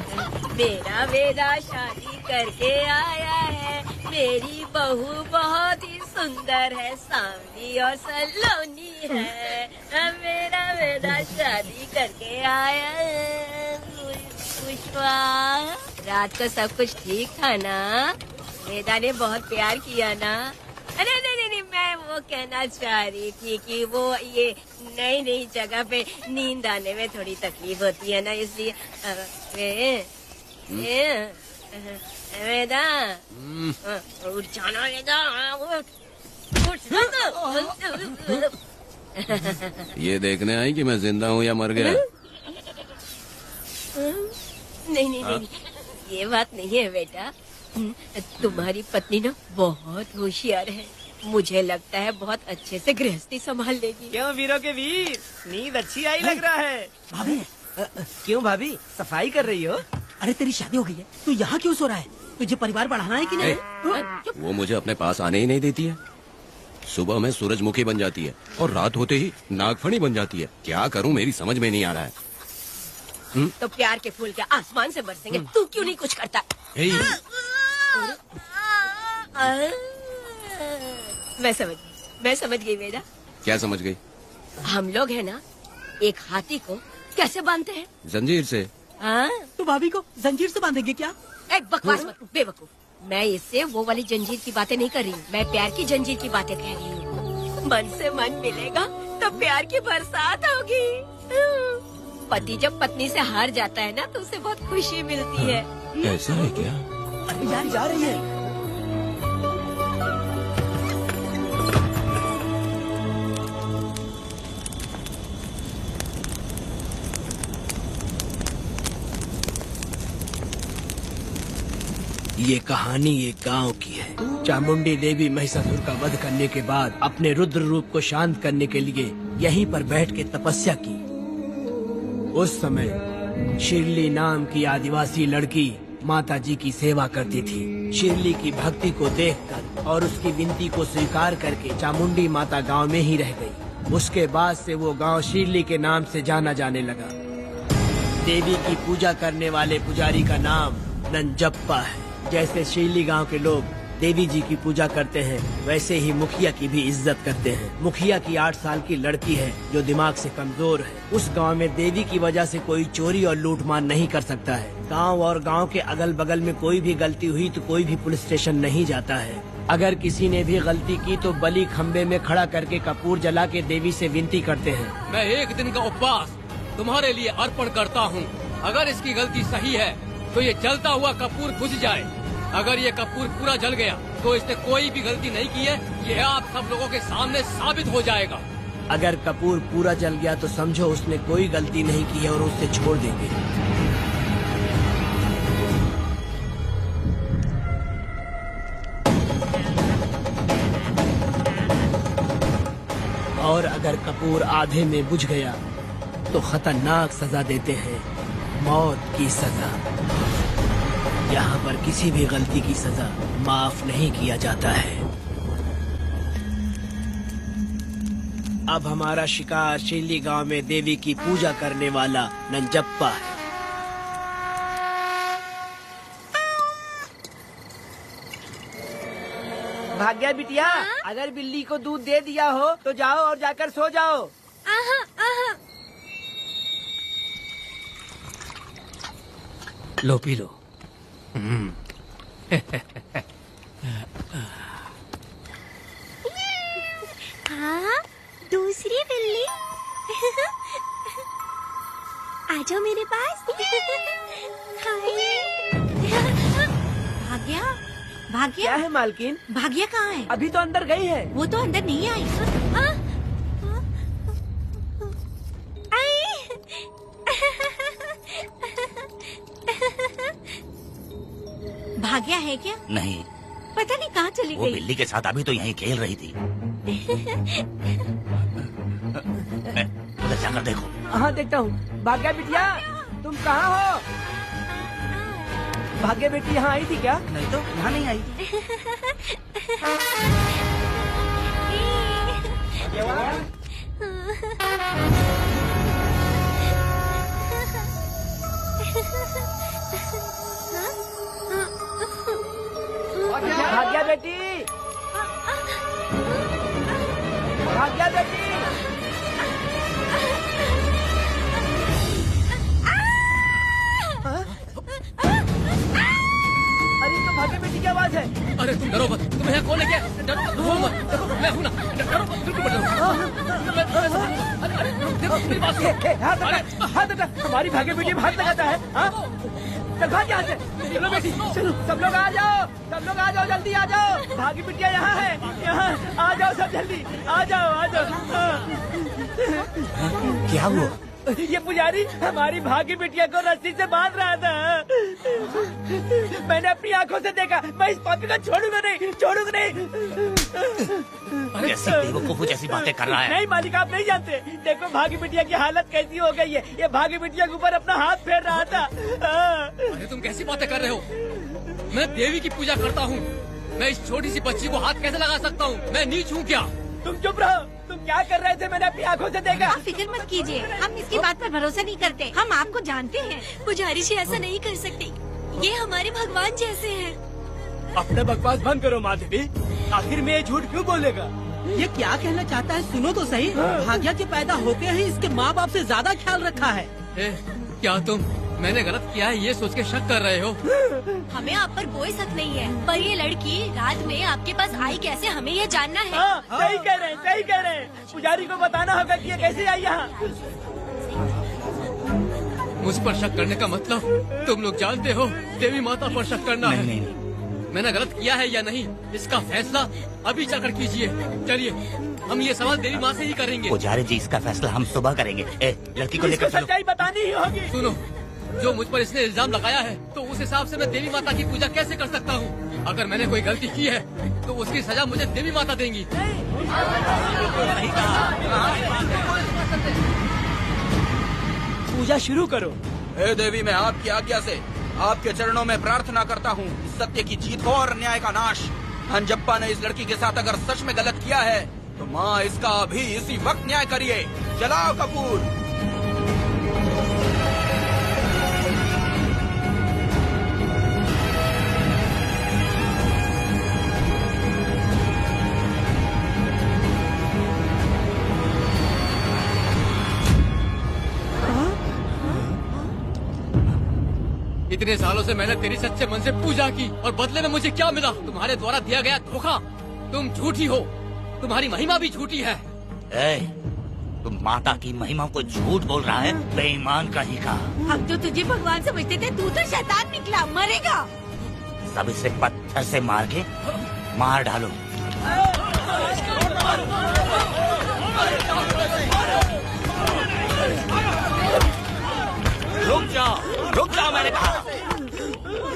मेरा वेदा शादी करके आया है। मेरी बहू बहुत ही सुंदर है, सांवली और सलोनी है। मेरा वेदा शादी करके आया है। पुष्पा, रात को सब कुछ ठीक था ना? वेदा ने बहुत प्यार किया ना? अरे नहीं, मैं वो कहना चाह रही थी कि वो ये नई नई जगह पे नींद आने में थोड़ी तकलीफ होती है ना, इसलिए वेदा उठ जाना, वेदा उठ। ये देखने आई कि मैं जिंदा हूँ या मर गया? नहीं, ये बात नहीं है बेटा। तुम्हारी पत्नी ना बहुत होशियार है, मुझे लगता है बहुत अच्छे से गृहस्थी संभाल लेगी। क्यों वीरों के वीर, नींद अच्छी आई लग रहा है। भाभी क्यों भाभी, सफाई कर रही हो? अरे तेरी शादी हो गई है, तू यहाँ क्यों सो रहा है? तुझे परिवार बढ़ाना है कि नहीं? वो मुझे अपने पास आने ही नहीं देती है। सुबह में सूरजमुखी बन जाती है और रात होते ही नागफनी बन जाती है। क्या करूँ, मेरी समझ में नहीं आ रहा है। तो प्यार के फूल क्या आसमान से बरसेंगे? तू क्यों नहीं कुछ करता? मैं समझ गई बेटा। क्या समझ गई? हम लोग है ना, एक हाथी को कैसे बांधते हैं? जंजीर से। तो भाभी को जंजीर से बांधेंगे क्या? एक बकवास मत, बेवकूफ। मैं इससे वो वाली जंजीर की बातें नहीं कर रही हूँ, मैं प्यार की जंजीर की बातें कह रही हूँ। मन से मन मिलेगा तो प्यार की बरसात होगी। पति जब पत्नी से हार जाता है ना तो उसे बहुत खुशी मिलती है। ऐसा है क्या? अरे यार जा रही है। ये कहानी एक गांव की है। चामुंडी देवी महिषासुर का वध करने के बाद अपने रुद्र रूप को शांत करने के लिए यहीं पर बैठ के तपस्या की। उस समय शिरली नाम की आदिवासी लड़की माता जी की सेवा करती थी। शिरली की भक्ति को देखकर और उसकी विनती को स्वीकार करके चामुंडी माता गांव में ही रह गई। उसके बाद से वो गांव शिरली के नाम से जाना जाने लगा। देवी की पूजा करने वाले पुजारी का नाम नंजप्पा है। जैसे शिरली गांव के लोग देवी जी की पूजा करते हैं, वैसे ही मुखिया की भी इज्जत करते हैं। मुखिया की 8 साल की लड़की है जो दिमाग से कमजोर है। उस गांव में देवी की वजह से कोई चोरी और लूटमार नहीं कर सकता है। गांव और गांव के अगल बगल में कोई भी गलती हुई तो कोई भी पुलिस स्टेशन नहीं जाता है। अगर किसी ने भी गलती की तो बलि खम्बे में खड़ा करके कपूर जला के देवी से विनती करते हैं। मैं एक दिन का उपवास तुम्हारे लिए अर्पण करता हूँ। अगर इसकी गलती सही है तो ये जलता हुआ कपूर बुझ जाए। अगर ये कपूर पूरा जल गया तो इसने कोई भी गलती नहीं की है, ये आप सब लोगों के सामने साबित हो जाएगा। अगर कपूर पूरा जल गया तो समझो उसने कोई गलती नहीं की है और उसे छोड़ देंगे। और अगर कपूर आधे में बुझ गया तो खतरनाक सजा देते हैं, मौत की सजा। यहाँ पर किसी भी गलती की सजा माफ नहीं किया जाता है। अब हमारा शिकार शिरली गांव में देवी की पूजा करने वाला नंजप्पा है। भाग्या बिटिया, अगर बिल्ली को दूध दे दिया हो तो जाओ और जाकर सो जाओ। लो पी लो। हाँ, दूसरी बिल्ली। आ जाओ मेरे पास। भाग्या, भाग्या क्या है मालकिन? भाग्या कहाँ है? अभी तो अंदर गई है। वो तो अंदर नहीं आई। भाग्या है क्या? नहीं, पता नहीं कहाँ चली वो गई। बिल्ली के साथ अभी तो यहीं खेल रही थी। उधर जाकर देखो। हाँ देखता हूँ। भाग्या बिटिया, तुम कहाँ हो? भाग्या बेटी यहाँ आई थी क्या? नहीं तो यहाँ नहीं आई। बेटी, भाग्या बेटी। अरे तो भाग्य बेटी की आवाज है। अरे तुम डरो मत, तुम्हें यहाँ कौन लेके आया? डरो मत, रो मत, देखो, मैं हूँ ना, डरो मत, बिल्कुल मत डरो। अरे देखो मेरी बात सुनो। हाथ हटा, हमारी भाग्य बेटी में हाथ लगाता है। हाँ? चल भाग यहाँ से। चलो बेटी, चलो सब लोग आ जाओ, सब लोग आ जाओ, जल्दी आ जाओ। भाग्य बिटिया यहाँ है, यहाँ आ जाओ सब जल्दी, आ जाओ आ जाओ। क्या हुआ? ये पुजारी हमारी भागी बिटिया को रस्सी से बांध रहा था। मैंने अपनी आंखों से देखा। मैं इस पापी को छोड़ूंगा नहीं, छोड़ूंगा नहीं। कैसी बेवकूफों जैसी बातें कर रहा है? नहीं मालिक, आप नहीं जानते। देखो भागी बिटिया की हालत कैसी हो गई है। ये भागी बिटिया के ऊपर अपना हाथ फेर रहा था। अरे तुम कैसी बातें कर रहे हो? मैं देवी की पूजा करता हूँ। मैं इस छोटी सी बच्ची को हाथ कैसे लगा सकता हूँ? मैं नीच हूँ क्या? तुम चुप रहो। तुम क्या कर रहे थे? मैंने अपनी आंखों से देखा। आप फिक्र मत कीजिए, हम इसकी बात पर भरोसा नहीं करते। हम आपको जानते हैं। पुजारी जी ऐसा नहीं कर सकती, ये हमारे भगवान जैसे हैं। अपना बकवास बंद करो माँ देवी। आखिर में ये झूठ क्यों बोलेगा? ये क्या कहना चाहता है? सुनो तो सही। भाग्या के पैदा होते ही इसके माँ बाप से ज्यादा ख्याल रखा है। क्या तुम मैंने गलत किया है ये सोच के शक कर रहे हो? हमें आप पर कोई शक नहीं है, पर ये लड़की रात में आपके पास आई कैसे, हमें ये जानना है। सही कह रहे हैं, सही कह रहे हैं। पुजारी को बताना होगा कि ये कैसे आई यहाँ। मुझ पर शक करने का मतलब तुम लोग जानते हो, देवी माता पर शक करना है। मैंने गलत किया है या नहीं, इसका फैसला अभी चलकर कीजिए। चलिए हम ये सवाल देवी माँ से ही करेंगे। पुजारी जी, इसका फैसला हम सुबह करेंगे। लड़की को लेकर चलो। सच्चाई बतानी ही होगी। सुनो, जो मुझ पर इसने इल्जाम लगाया है, तो उस हिसाब से मैं देवी माता की पूजा कैसे कर सकता हूँ? अगर मैंने कोई गलती की है तो उसकी सजा मुझे देवी माता देंगी। पूजा शुरू करो। हे देवी, मैं आपकी आज्ञा से आपके चरणों में प्रार्थना करता हूँ, सत्य की जीत हो और न्याय का नाश। हंजप्पा ने इस लड़की के साथ अगर सच में गलत किया है तो माँ इसका अभी इसी वक्त न्याय करिए। जलाओ कपूर। इतने सालों से मैंने तेरी सच्चे मन से पूजा की और बदले में मुझे क्या मिला? तुम्हारे द्वारा दिया गया धोखा। तुम झूठी हो, तुम्हारी महिमा भी झूठी है। तुम माता की महिमा को झूठ बोल रहा है, बेईमान कहीं का। हम तो तुझे भगवान समझते थे, तू तो शैतान निकला, मरेगा। सब इसे पत्थर से मार के मार डालो। रुक जाओ मैंने कहा।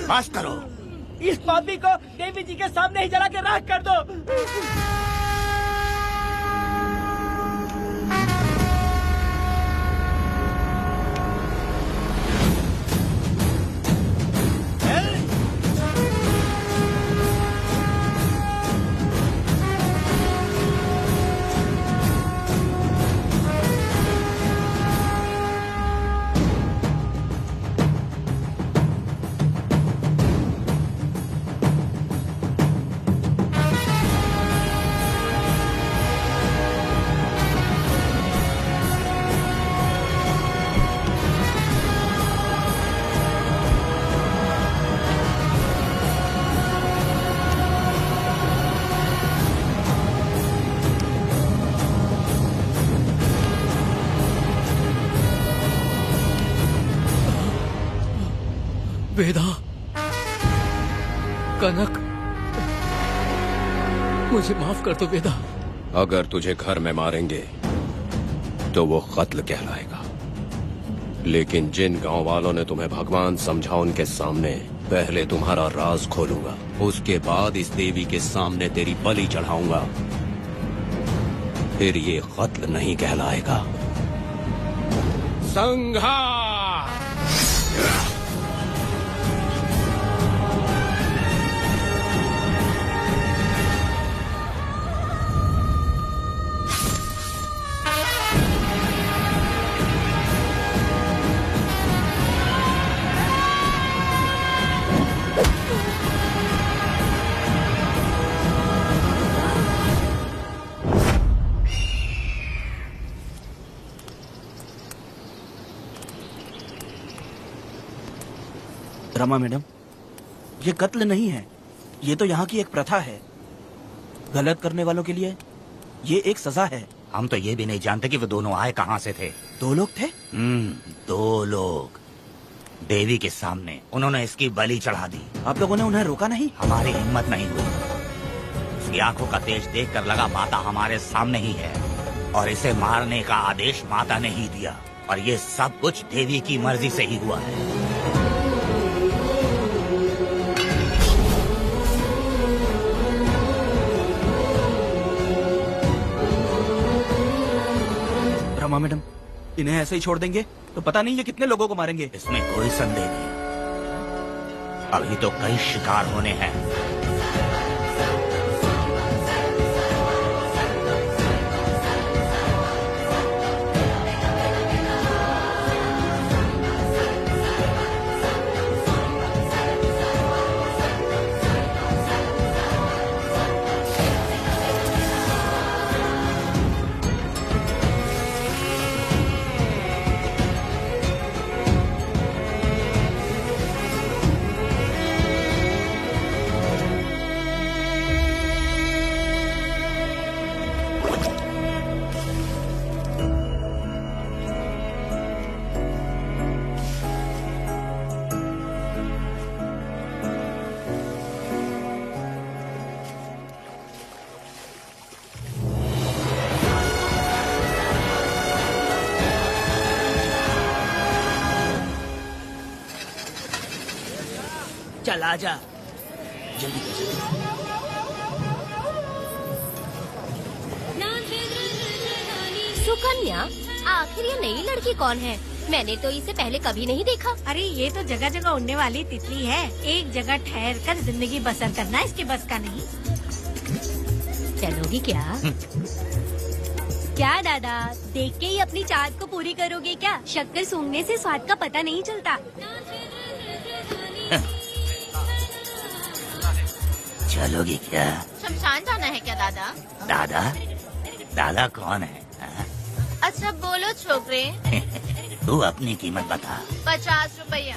बस करो। इस पापी को देवी जी के सामने ही जला के राख कर दो। वेदा, कनक, मुझे माफ कर दो वेदा। अगर तुझे घर में मारेंगे तो वो कत्ल कहलाएगा, लेकिन जिन गांव वालों ने तुम्हें भगवान समझा उनके सामने पहले तुम्हारा राज खोलूंगा, उसके बाद इस देवी के सामने तेरी बलि चढ़ाऊंगा। फिर ये कत्ल नहीं कहलाएगा। संघार। रमा मैडम, ये कत्ल नहीं है, ये तो यहाँ की एक प्रथा है। गलत करने वालों के लिए ये एक सजा है। हम तो ये भी नहीं जानते कि वो दोनों आए कहाँ से थे। 2 लोग थे? 2 लोग देवी के सामने, उन्होंने इसकी बलि चढ़ा दी। आप लोगों ने उन्हें रोका नहीं? हमारी हिम्मत नहीं हुई। इसकी आंखों का तेज देखकर लगा माता हमारे सामने ही है, और इसे मारने का आदेश माता ने ही दिया, और ये सब कुछ देवी की मर्जी से ही हुआ है। रमा मैडम, इन्हें ऐसे ही छोड़ देंगे तो पता नहीं ये कितने लोगों को मारेंगे। इसमें कोई संदेह नहीं। अभी तो कई शिकार होने हैं। चल आजा, जल्दी कर, जल्दी। सुकन्या, आखिर ये नई लड़की कौन है? मैंने तो इसे पहले कभी नहीं देखा। अरे ये तो जगह जगह उड़ने वाली तितली है। एक जगह ठहर कर जिंदगी बसर करना इसके बस का नहीं। चलोगी क्या? क्या दादा, देख के ही अपनी चाहत को पूरी करोगे क्या? शक्कर सूंघने से स्वाद का पता नहीं चलता। चलोगी क्या? शमशान जाना है क्या दादा? दादा? दादा कौन है? अच्छा बोलो छोकरे। तू अपनी कीमत बता। 50 रुपया।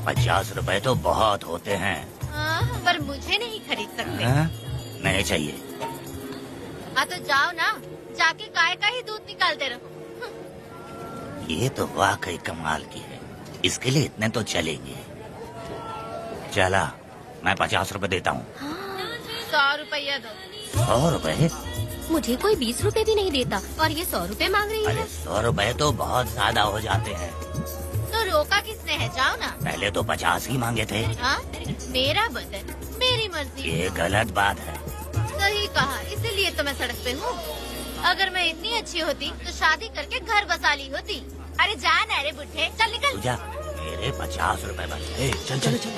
50 रुपए तो बहुत होते हैं। हाँ, पर मुझे नहीं खरीद सकते। हाँ? नहीं चाहिए। हाँ तो जाओ ना, जाके गाय का ही दूध निकालते रहो। ये तो वाकई कमाल की है। इसके लिए इतने तो चलेंगे। चला, मैं 50 रुपए देता हूँ। 100 रुपया दो। 100 रुपए? मुझे कोई 20 रुपए भी नहीं देता और ये 100 रुपए मांग रही अरे है। 100 रुपए तो बहुत ज्यादा हो जाते हैं। तो रोका किसने है? जाओ ना। पहले तो 50 ही मांगे थे। हाँ? मेरा बदन, मेरी मर्जी। ये गलत बात है। सही कहा, इसीलिए तो मैं सड़क पे हूँ। अगर मैं इतनी अच्छी होती तो शादी करके घर बसा ली होती। अरे जान, अरे बुढ़े, चल निकल। पूजा, मेरे 50 रुपए बचे। चल चल चल।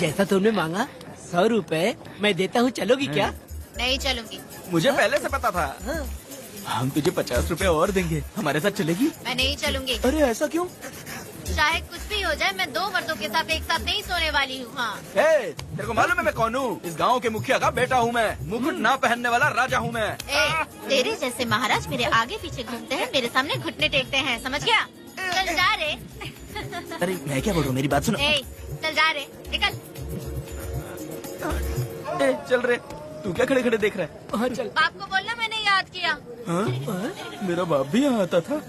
जैसा तुमने मांगा 100 रुपए मैं देता हूँ, चलोगी क्या? नहीं चलूंगी। मुझे पहले से पता था। हम तुझे 50 रुपए और देंगे, हमारे साथ चलेगी? मैं नहीं चलूंगी। अरे ऐसा क्यों? चाहे कुछ भी हो जाए, मैं 2 मर्दों के साथ एक साथ नहीं सोने वाली हूँ। हाँ। तेरे को मालूम है मैं कौन हूँ? इस गांव के मुखिया का बेटा हूँ मैं। मुकुट ना पहनने वाला राजा हूँ मैं। तेरे जैसे महाराज मेरे आगे पीछे घूमते हैं, मेरे सामने घुटने टेकते हैं, समझ गया? चल जा रे। अरे मैं क्या बोलूँ, मेरी बात सुनो। चल जा रे, निकल। चल रे, तू क्या खड़े खड़े देख रहा है? हाँ चल। बाप को बोलना मैंने याद किया। हाँ? मेरा बाप भी यहाँ आता था।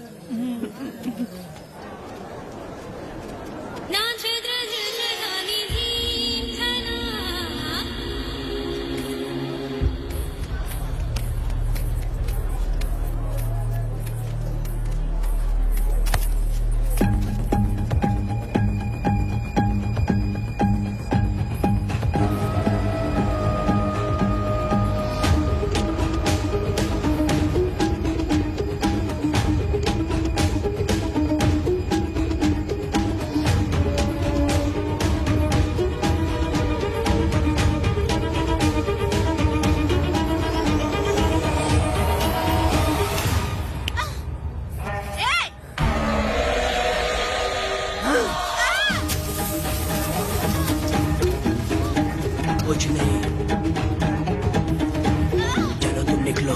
कुछ नहीं, चलो तुम निकलो।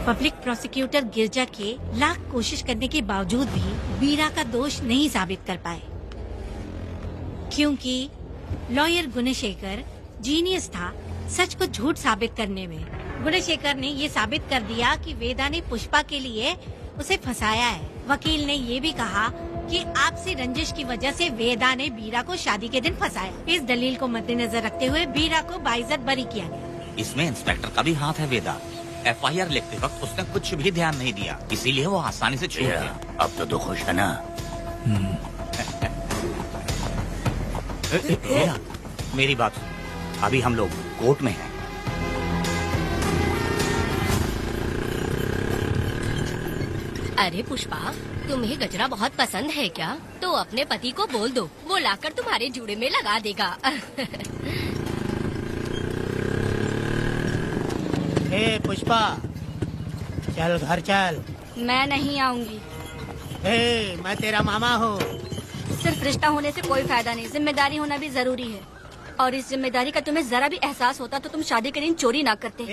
पब्लिक प्रोसिक्यूटर गिरजा के लाख कोशिश करने के बावजूद भी वीरा का दोष नहीं साबित कर पाए, क्योंकि लॉयर गुणशेखर जीनियस था सच को झूठ साबित करने में। गुणशेखर ने ये साबित कर दिया कि वेदा ने पुष्पा के लिए उसे फंसाया है। वकील ने ये भी कहा कि आपसी रंजिश की वजह से वेदा ने वीरा को शादी के दिन फंसाया। इस दलील को मद्देनजर रखते हुए वीरा को बाइज्जत बरी किया गया। इसमें इंस्पेक्टर का भी हाथ है वेदा। FIR लिखते वक्त उसने कुछ भी ध्यान नहीं दिया, इसीलिए वो आसानी से छूट गया। अब तो खुश है ना? वेदा, मेरी बात सुन, अभी हम लोग कोर्ट में हैं। अरे पुष्पा, तुम्हें गजरा बहुत पसंद है क्या? तो अपने पति को बोल दो, वो लाकर तुम्हारे जूड़े में लगा देगा। ए पुष्पा, चल घर चल। मैं नहीं आऊंगी। ए, मैं तेरा मामा हूँ। सिर्फ रिश्ता होने से कोई फायदा नहीं, जिम्मेदारी होना भी जरूरी है। और इस जिम्मेदारी का तुम्हें जरा भी एहसास होता तो तुम शादी के दिन चोरी ना करते।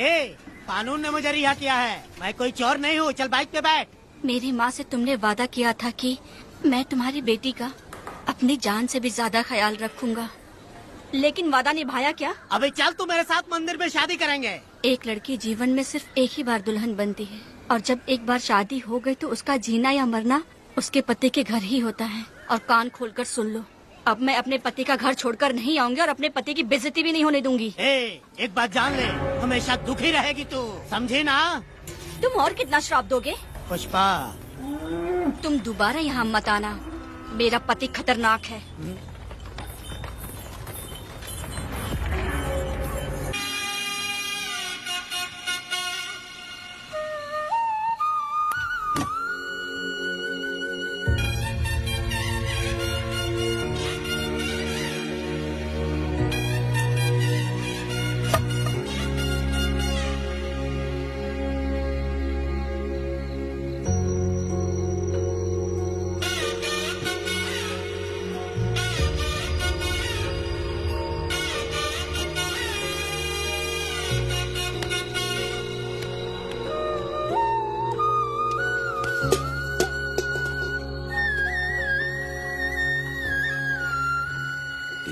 कानून ने मुझे रिहा किया है, मैं कोई चोर नहीं हूँ। चल बाइक पे बैठ। मेरी माँ से तुमने वादा किया था कि मैं तुम्हारी बेटी का अपनी जान से भी ज्यादा ख्याल रखूंगा, लेकिन वादा निभाया क्या? अबे चल, तू मेरे साथ मंदिर में शादी करेंगे। एक लड़की जीवन में सिर्फ एक ही बार दुल्हन बनती है, और जब एक बार शादी हो गई तो उसका जीना या मरना उसके पति के घर ही होता है। और कान खोलकर सुन लो, अब मैं अपने पति का घर छोड़कर नहीं आऊंगी और अपने पति की बेइज्जती भी नहीं होने दूंगी। एक बात जान ले, हमेशा दुखी रहेगी तू, समझी ना? तुम और कितना श्राप दोगे? पुष्पा, तुम दोबारा यहाँ मत आना, मेरा पति खतरनाक है।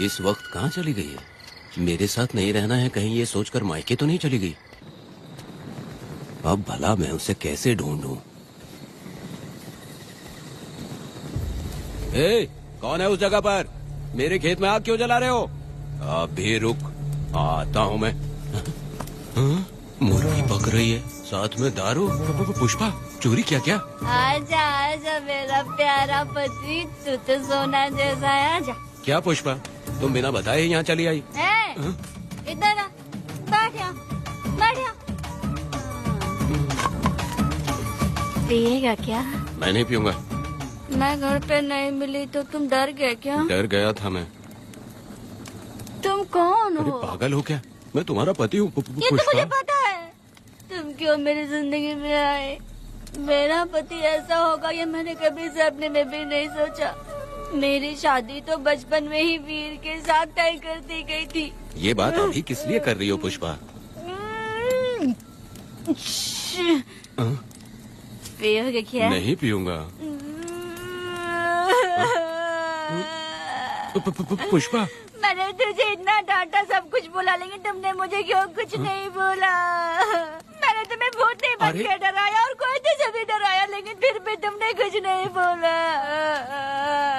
इस वक्त कहाँ चली गई है? मेरे साथ नहीं रहना है कहीं ये सोचकर मायके तो नहीं चली गई? अब भला मैं उसे कैसे ढूंढूं? ए, कौन है उस जगह पर? मेरे खेत में आग क्यों जला रहे हो? अब भी रुक, आता हूँ मैं। हाँ? मुर्गी पक रही है, साथ में दारू। पुष्पा, चोरी क्या? क्या? आजा आजा मेरा प्यारा पति, तू तो सोना जैसा है। आजा। क्या पुष्पा, तुम बिना बताए ही यहाँ चली आई? इधर आ, बैठ यहाँ, बैठ यहाँ। पिएगा क्या? मैं नहीं पीऊंगा। मैं घर पे नहीं मिली तो तुम डर गए क्या? डर गया था मैं। तुम कौन अरे हो? पागल हो क्या? मैं तुम्हारा पति हूँ। ये तो मुझे पता है। तुम क्यों मेरी जिंदगी में आए? मेरा पति ऐसा होगा ये मैंने कभी सपने में भी नहीं सोचा। मेरी शादी तो बचपन में ही वीर के साथ तय कर दी गई थी। ये बात अभी किस लिए कर रही हो पुष्पा? पियोगे क्या? नहीं पीऊंगा। पुष्पा, मैंने तुझे इतना डांटा, सब कुछ बोला, लेकिन तुमने मुझे क्यों कुछ नहीं बोला? मैंने तुम्हें भूतनी बन के डराया और कोई तुझे भी डराया, लेकिन फिर भी तुमने कुछ नहीं बोला।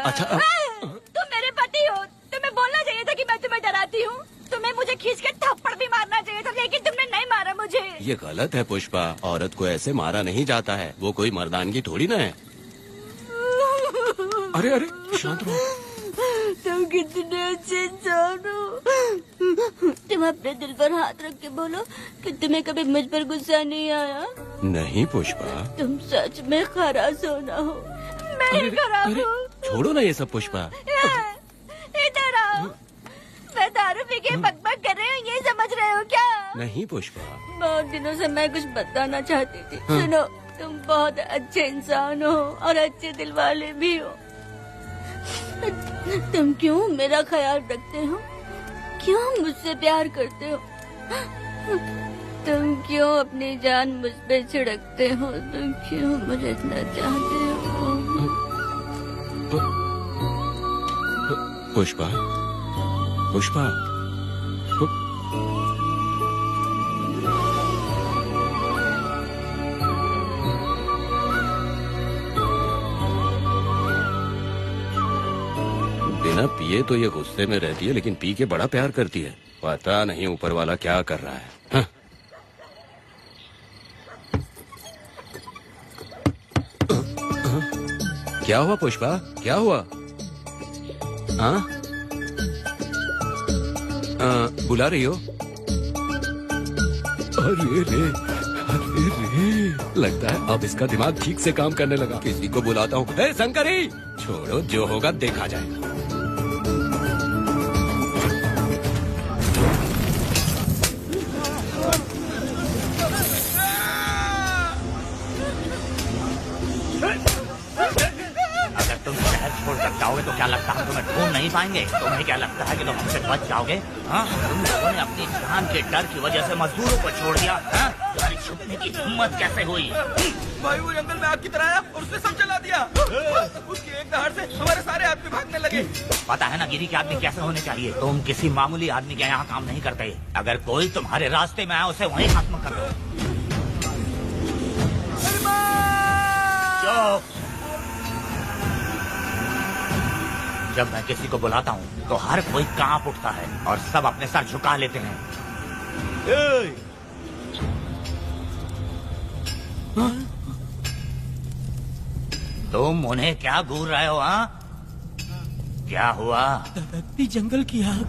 अच्छा, तुम मेरे पति हो, तुम्हें बोलना चाहिए था कि मैं तुम्हें डराती हूँ। तुम्हें मुझे खींच के थप्पड़ भी मारना चाहिए था, लेकिन तुमने नहीं मारा मुझे। ये गलत है पुष्पा, औरत को ऐसे मारा नहीं जाता है, वो कोई मर्दानगी थोड़ी ना है। अरे अरे शांत रहो। तुम कितने अच्छे इंसान हो। तुम अपने दिल पर हाथ रख के बोलो कि तुम्हें कभी मुझ पर गुस्सा नहीं आया। नहीं पुष्पा, तुम सच में खरा सोना हो। मैं खराब हूँ। छोड़ो ना ये सब पुष्पा। इधर आओ। मैं दारू पी के बकबक कर रही हूँ, ये समझ रहे हो क्या? नहीं पुष्पा, बहुत दिनों से मैं कुछ बताना चाहती थी। सुनो, तुम बहुत अच्छे इंसान हो और अच्छे दिल वाले भी हो। तुम क्यों मेरा ख्याल रखते हो? क्यों मुझसे प्यार करते हो? तुम क्यों अपनी जान मुझ पे छिड़कते हो? तुम क्यों मुझे इतना चाहते हो? पुष्पा, पुष्पा, बिना पिए तो ये गुस्से में रहती है, लेकिन पी के बड़ा प्यार करती है। पता नहीं ऊपर वाला क्या कर रहा है। हाँ? क्या हुआ पुष्पा, क्या हुआ? हाँ? बुला रही हो? अरे रे, लगता है अब इसका दिमाग ठीक से काम करने लगा। किसी को बुलाता हूँ। हे शंकरी, छोड़ो, जो होगा देखा जाएगा। अगर तुम शहर छोड़कर जाओगे तो क्या लगता है तुम्हें ढूंढ नहीं पाएंगे? तुम्हें क्या लगता है कि तुम हमसे बच जाओगे? हाँ? तुम लोगों ने अपनी जान के डर की वजह से मजदूरों को छोड़ दिया। हाँ? तुम्हारी छुपने की हिम्मत कैसे हुई? भाई वो जंगल में आग की तरह आया और उसने सब जला दिया। उसके एक दहाड़ से हमारे सारे आदमी भागने लगे। पता है ना गिरी के आदमी कैसे होने चाहिए? तुम किसी मामूली आदमी के यहाँ काम नहीं करते। अगर कोई तुम्हारे रास्ते में आया उसे वहीं खत्म कर दो। चुप। जब मैं किसी को बुलाता हूँ तो हर कोई कांप उठता है और सब अपने सर झुका लेते हैं। तुम उन्हें क्या घूर रहे हो? हाँ, क्या हुआ? दादाजी, जंगल की आग।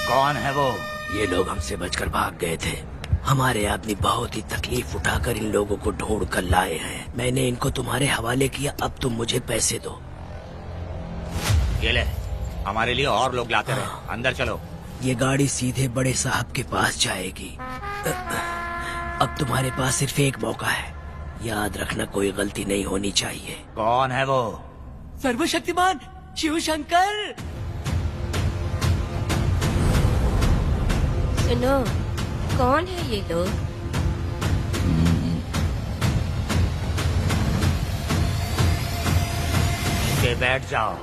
कौन है वो? ये लोग हमसे बचकर भाग गए थे। हमारे आदमी बहुत ही तकलीफ उठाकर इन लोगों को ढूंढ कर लाए हैं। मैंने इनको तुम्हारे हवाले किया, अब तुम मुझे पैसे दो। ये ले, हमारे लिए और लोग लाते रहे। अंदर चलो। ये गाड़ी सीधे बड़े साहब के पास जाएगी। अब तुम्हारे पास सिर्फ एक मौका है, याद रखना कोई गलती नहीं होनी चाहिए। कौन है वो? सर्वशक्तिमान शिव शंकर। सुनो, कौन है ये लोग? बैठ जाओ।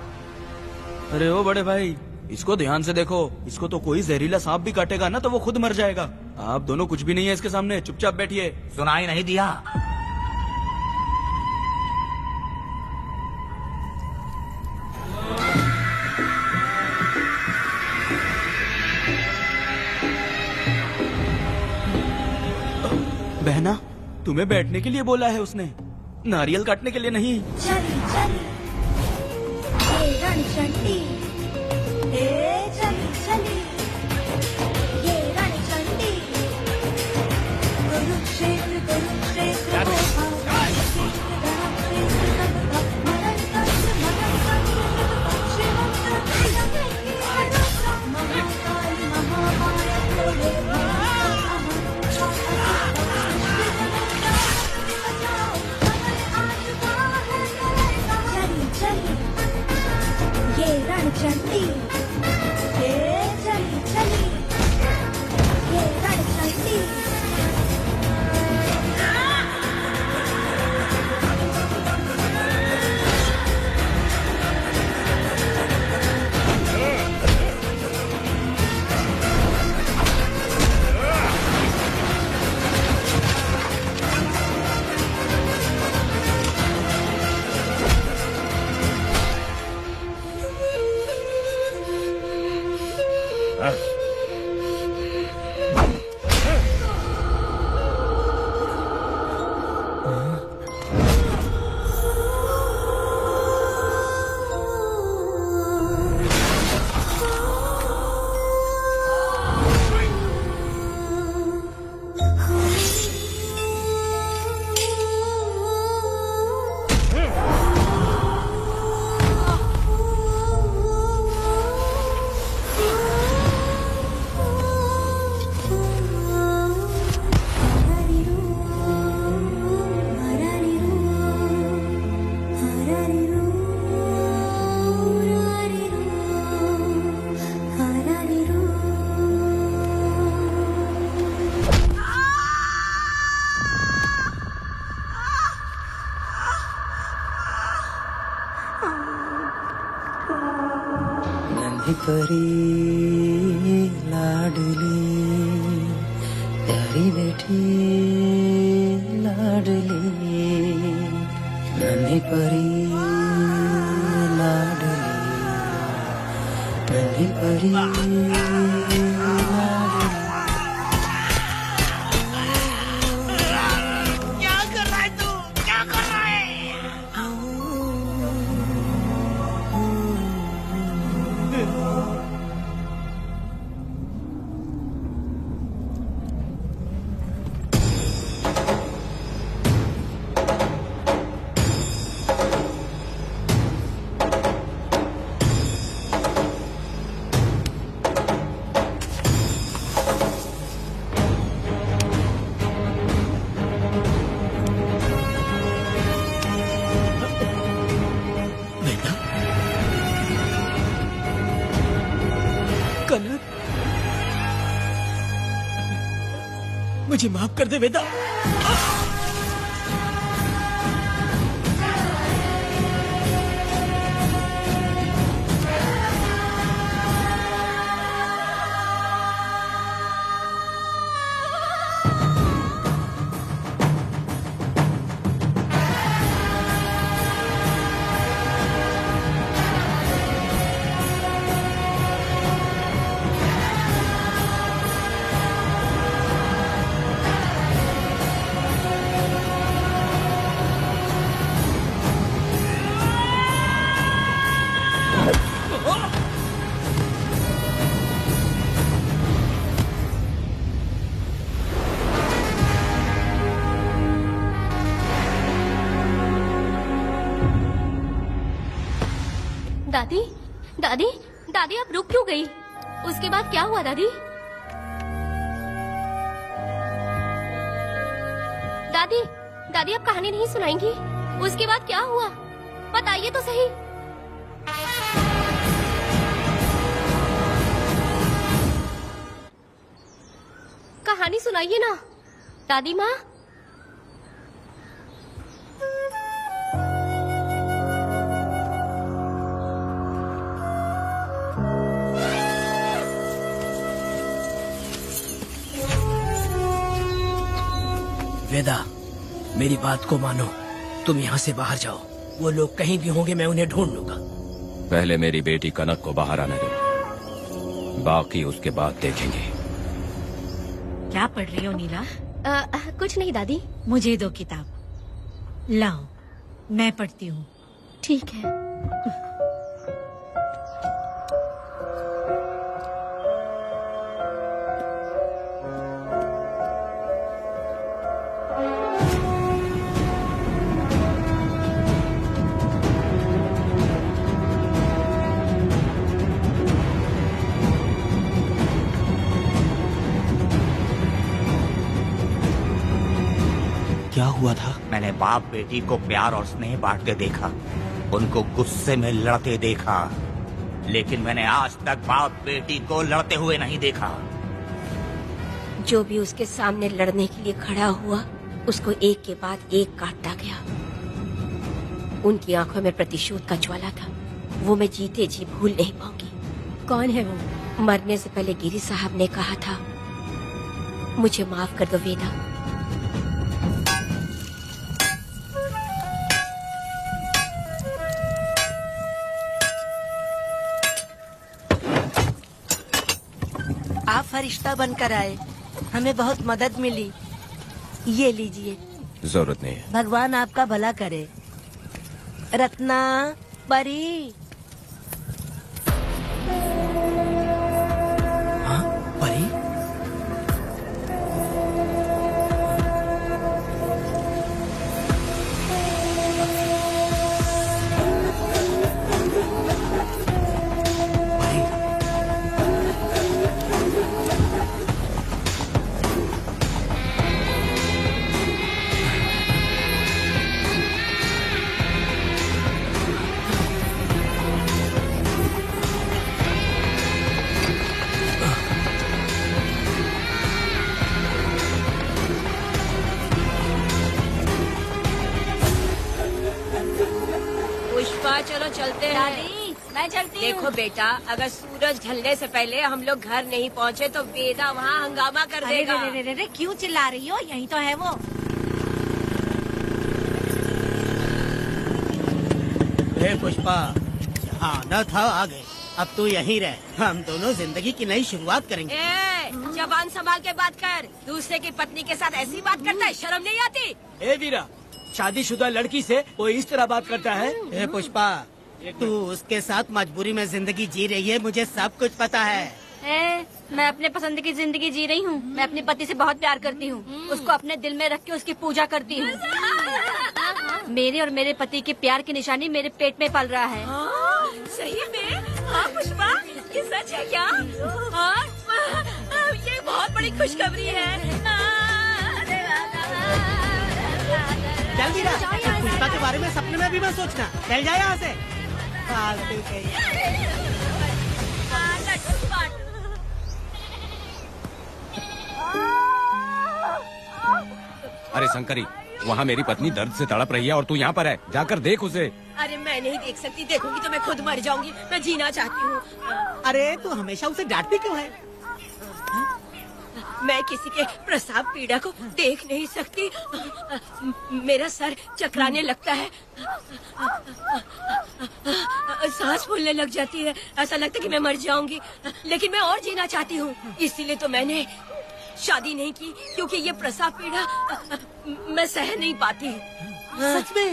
अरे ओ बड़े भाई, इसको ध्यान से देखो। इसको तो कोई जहरीला सांप भी काटेगा ना तो वो खुद मर जाएगा। आप दोनों कुछ भी नहीं है इसके सामने, चुपचाप बैठिए। सुनाई नहीं दिया? बहना, तुम्हें बैठने के लिए बोला है उसने, नारियल काटने के लिए नहीं। चली चली ये रणचंडी, चली चली ये रणचंडी। कुरुक्षेत्र कुरुक्षेत्र परी लाडली प्यारी बेटी लाडली नन्ही परी लाडली नन्ही परी क्या कर रहा है तू? क्या कर रहा है? कनक, मुझे माफ कर दे वेदा। दादी, दादी, दादी आप रुक क्यों गई? उसके बाद क्या हुआ दादी? दादी, दादी आप कहानी नहीं सुनाएंगी? उसके बाद क्या हुआ? बताइए तो सही। कहानी सुनाइए ना, दादी माँ। वेदा, मेरी बात को मानो, तुम यहाँ से बाहर जाओ। वो लोग कहीं भी होंगे, मैं उन्हें ढूंढ लूंगा। पहले मेरी बेटी कनक को बाहर आने दो, बाकी उसके बाद देखेंगे। क्या पढ़ रही हो नीला? कुछ नहीं दादी। मुझे दो किताब। लाओ, मैं पढ़ती हूँ। ठीक है। क्या हुआ था? मैंने बाप बेटी को प्यार और स्नेह बांटते देखा, उनको गुस्से में लड़ते देखा, लेकिन मैंने आज तक बाप बेटी को लड़ते हुए नहीं देखा। जो भी उसके सामने लड़ने के लिए खड़ा हुआ, उसको एक के बाद एक काटता गया। उनकी आंखों में प्रतिशोध का ज्वाला था, वो मैं जीते जी भूल नहीं पाऊंगी। कौन है वो? मरने से पहले गिरी साहब ने कहा था, मुझे माफ कर दो वेदा। आप फरिश्ता बनकर आए, हमें बहुत मदद मिली। ये लीजिए। जरूरत नहीं है। भगवान आपका भला करे। रत्ना, परी। हाँ, परी? पुष्पा, चलो चलते हैं। दादी, मैं चलती देखो बेटा, अगर सूरज ढलने से पहले हम लोग घर नहीं पहुँचे तो वेदा वहाँ हंगामा कर अरे देगा। रे रे रे रे, क्यों चिल्ला रही हो? यही तो है वो। हे पुष्पा, आना था आ गए, अब तू यहीं रह। हम दोनों जिंदगी की नई शुरुआत करेंगे। ए, जबान संभाल के बात कर। दूसरे की पत्नी के साथ ऐसी बात करता है, शर्म नहीं आती? ए वीरा, शादीशुदा लड़की से कोई इस तरह बात करता है? हे पुष्पा, तू उसके साथ मजबूरी में जिंदगी जी रही है, मुझे सब कुछ पता है। मैं अपने पसंद की जिंदगी जी रही हूँ। मैं अपने पति से बहुत प्यार करती हूँ। उसको अपने दिल में रख के उसकी पूजा करती हूँ। मेरे और मेरे पति के प्यार की निशानी मेरे पेट में पल रहा है। सही में? हाँ पुष्पा, ये सच है क्या? हाँ, ये बहुत बड़ी खुशखबरी है। चल वीरा, पुष्पा के बारे में सपने में भी मत सोचना। चल जा यहाँ से। फालतू के। अरे शंकरी, वहाँ मेरी पत्नी दर्द से तड़प रही है और तू यहाँ पर है, जाकर देख उसे। अरे मैं नहीं देख सकती, देखूंगी तो मैं खुद मर जाऊंगी। मैं जीना चाहती हूँ। अरे तू हमेशा उसे डांटती क्यों है? मैं किसी के प्रसाव पीड़ा को देख नहीं सकती। मेरा सर चकराने लगता है, सांस फूलने लग जाती है, ऐसा लगता है कि मैं मर जाऊंगी। लेकिन मैं और जीना चाहती हूँ, इसीलिए तो मैंने शादी नहीं की, क्योंकि ये प्रसाव पीड़ा मैं सह नहीं पाती। सच में?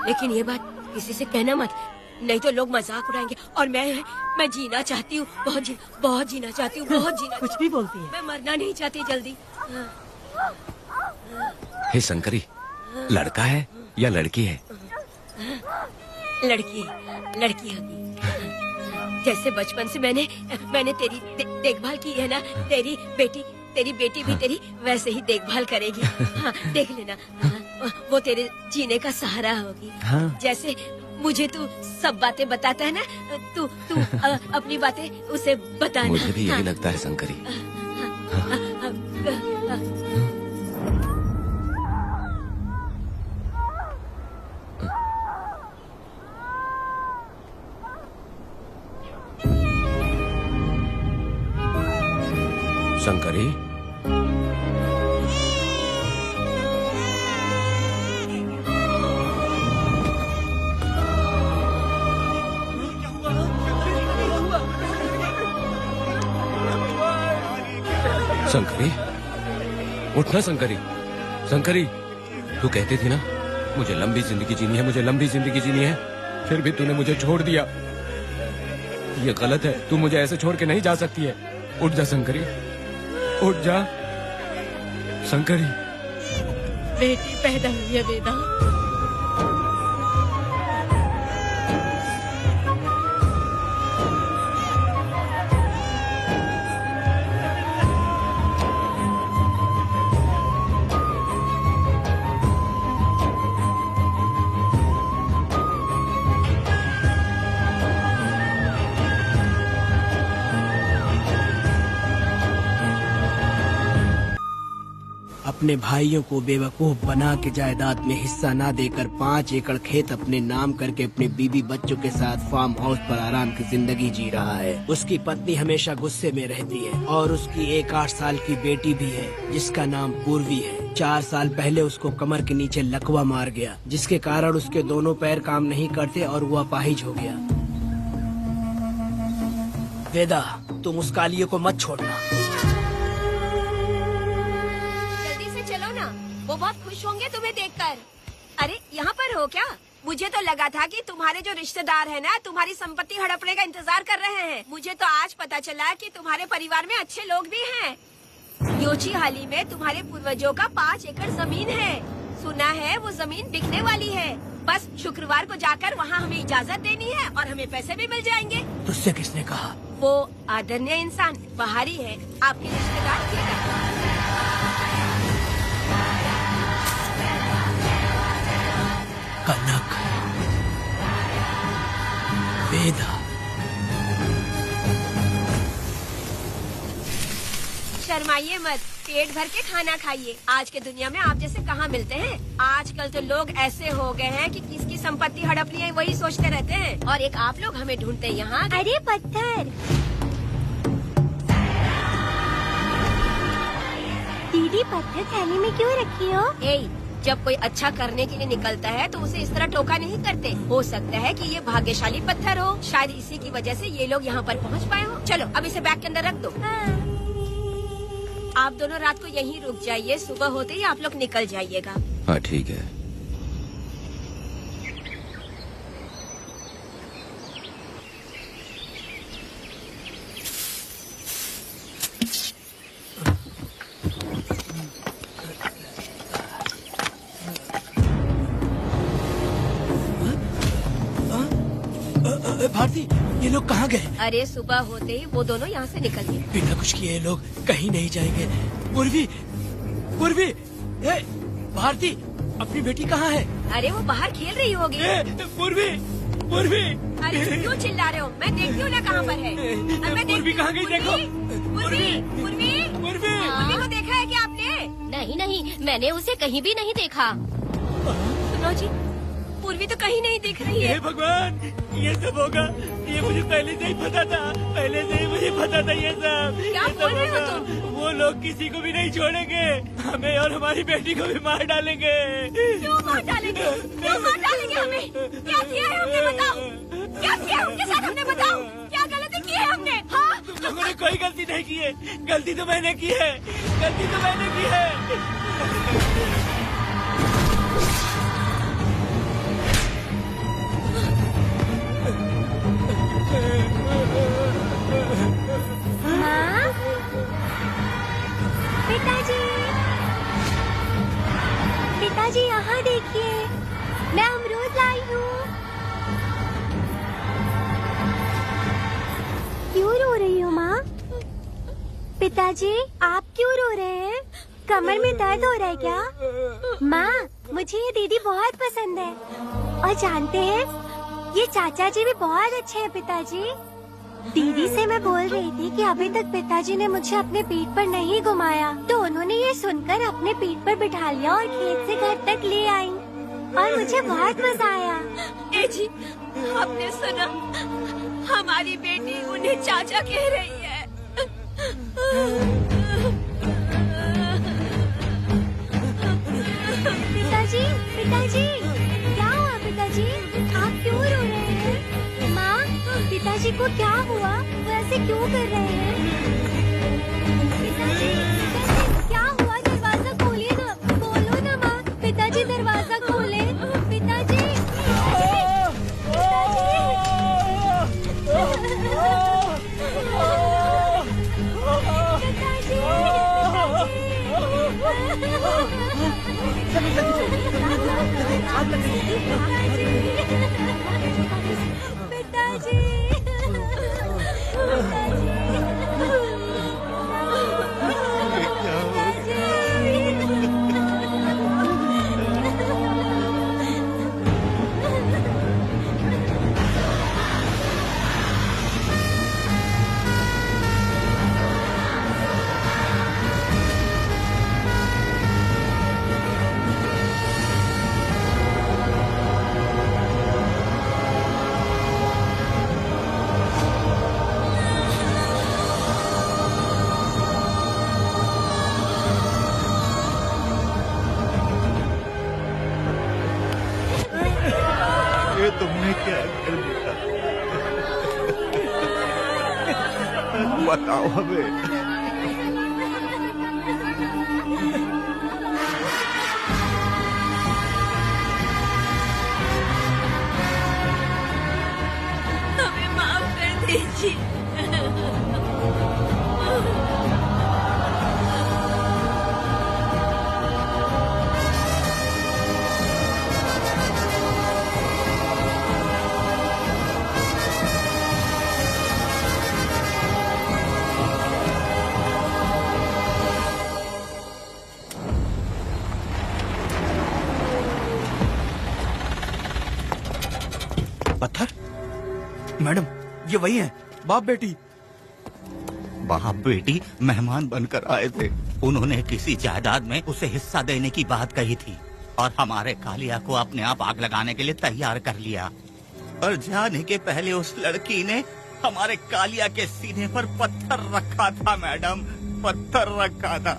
लेकिन ये बात किसी से कहना मत, नहीं तो लोग मजाक उड़ाएंगे। और मैं जीना चाहती हूँ, बहुत जीना चाहती हूँ, बहुत जीना। कुछ भी बोलती है। मैं मरना नहीं चाहती जल्दी। हे शंकरी, लड़का है या लड़की है? लड़की होगी। जैसे बचपन से मैंने तेरी देखभाल की है ना, तेरी बेटी भी तेरी वैसे ही देखभाल करेगी। हाँ, देख लेना। हाँ, वो तेरे जीने का सहारा होगी। हाँ। जैसे मुझे तू सब बातें बताता है ना, तू अपनी बातें उसे बताना। मुझे भी यही हाँ। लगता है शंकरी। शंकरी, शंकरी, उठना शंकरी। शंकरी, तू कहती थी ना मुझे लंबी जिंदगी जीनी है, मुझे लंबी जिंदगी जीनी है, फिर भी तूने मुझे छोड़ दिया। ये गलत है, तू मुझे ऐसे छोड़ के नहीं जा सकती है। उठ जा शंकरी, उठ जा शंकरी। बेटी पैदा हुई है वेदा। अपने भाइयों को बेवकूफ बना के जायदाद में हिस्सा ना देकर 5 एकड़ खेत अपने नाम करके अपने बीबी बच्चों के साथ फार्म हाउस पर आराम की जिंदगी जी रहा है। उसकी पत्नी हमेशा गुस्से में रहती है और उसकी एक 8 साल की बेटी भी है जिसका नाम पूर्वी है। 4 साल पहले उसको कमर के नीचे लकवा मार गया, जिसके कारण उसके दोनों पैर काम नहीं करते और वो अपाहिज हो गया। वेदा, तुम उस कालिये को मत छोड़ना। चलो ना, वो बहुत खुश होंगे तुम्हें देखकर। अरे यहाँ पर हो क्या? मुझे तो लगा था कि तुम्हारे जो रिश्तेदार हैं ना, तुम्हारी संपत्ति हड़पने का इंतजार कर रहे हैं। मुझे तो आज पता चला कि तुम्हारे परिवार में अच्छे लोग भी हैं। योची हाली में तुम्हारे पूर्वजों का 5 एकड़ जमीन है। सुना है वो जमीन बिकने वाली है। बस शुक्रवार को जाकर वहाँ हमें इजाजत देनी है और हमें पैसे भी मिल जाएंगे। तुझसे किसने कहा? वो आदरणीय इंसान बाहरी है, आपके रिश्तेदार थे। कनक, वेदा, शर्माइए मत, पेट भर के खाना खाइए। आज के दुनिया में आप जैसे कहाँ मिलते हैं। आजकल तो लोग ऐसे हो गए हैं कि किसकी संपत्ति हड़प ली है वही सोचते रहते हैं, और एक आप लोग हमें ढूंढते हैं यहाँ। अरे पत्थर, दीदी पत्थर थैली में क्यों रखी हो? जब कोई अच्छा करने के लिए निकलता है तो उसे इस तरह टोका नहीं करते। हो सकता है कि ये भाग्यशाली पत्थर हो, शायद इसी की वजह से ये लोग यहाँ पर पहुँच पाए हो। चलो अब इसे बैग के अंदर रख दो। आप दोनों रात को यहीं रुक जाइए, सुबह होते ही आप लोग निकल जाइएगा। हाँ ठीक है। भारती, ये लोग कहाँ गए? अरे सुबह होते ही वो दोनों यहाँ से निकल गए। बिना कुछ किए ये लोग कहीं नहीं जाएंगे। पूर्वी, पूर्वी, ए, भारती, अपनी बेटी कहाँ है? अरे वो बाहर खेल रही होगी। पूर्वी, पूर्वी, अरे क्यों चिल्ला रहे हो? मैं देखती हूँ ना कहाँ पर है। पूर्वी कहाँ गई? देखो। पूर्वी, पूर्वी, पूर्वी को देखा है क्या आपने? नहीं, मैंने उसे कहीं भी नहीं देखा। सुनो जी, पूर्वी तो कहीं नहीं दिख रही है। हे भगवान, ये सब होगा, ये मुझे पहले से ही पता था। पहले से ही मुझे पता था ये सब। क्या बोल रहे हो तुम? वो लोग किसी को भी नहीं छोड़ेंगे, हमें और हमारी बेटी को भी मार डालेंगे। क्यों मार डालेंगे? क्यों मार डालेंगे हमें? क्या किया है हमने बताओ? क्या किया है उनके साथ हमने बताओ? क्या गलती की है हमने? हाँ? तुम लोगों ने कोई गलती नहीं की है। गलती तो मैंने की है, गलती तो मैंने की है। माँ, पिताजी, पिताजी यहाँ देखिए, मैं अमरूद लाई हूँ। क्यों रो रही हो माँ? पिताजी, आप क्यों रो रहे हैं? कमर में दर्द हो रहा है क्या? माँ, मुझे ये दीदी बहुत पसंद है, और जानते हैं ये चाचा जी भी बहुत अच्छे हैं पिताजी। दीदी से मैं बोल रही थी कि अभी तक पिताजी ने मुझे अपने पीठ पर नहीं घुमाया, तो उन्होंने ये सुनकर अपने पीठ पर बिठा लिया और खेत से घर तक ले आई, और मुझे बहुत मजा आया। ए जी, आपने सुना? हमारी बेटी उन्हें चाचा कह रही है। पिताजी, पिताजी, क्या हुआ पिताजी? आप क्यों रो रहे हैं? माँ, पिताजी को क्या हुआ? वो ऐसे क्यों कर रहे हैं? पिताजी, पिताजी, क्या हुआ? दरवाजा खोलिए ना, बोलो ना माँ। पिताजी दरवाजा खोले। पिताजी, ये तुमने क्या कर दिया? बताओ हमें। हमें माफ कर दीजिए। पत्थर? मैडम, ये वही है, बाप बेटी। बाप बेटी मेहमान बनकर आए थे। उन्होंने किसी जायदाद में उसे हिस्सा देने की बात कही थी और हमारे कालिया को अपने आप आग लगाने के लिए तैयार कर लिया। और जाने के पहले उस लड़की ने हमारे कालिया के सीने पर पत्थर रखा था मैडम, पत्थर रखा था।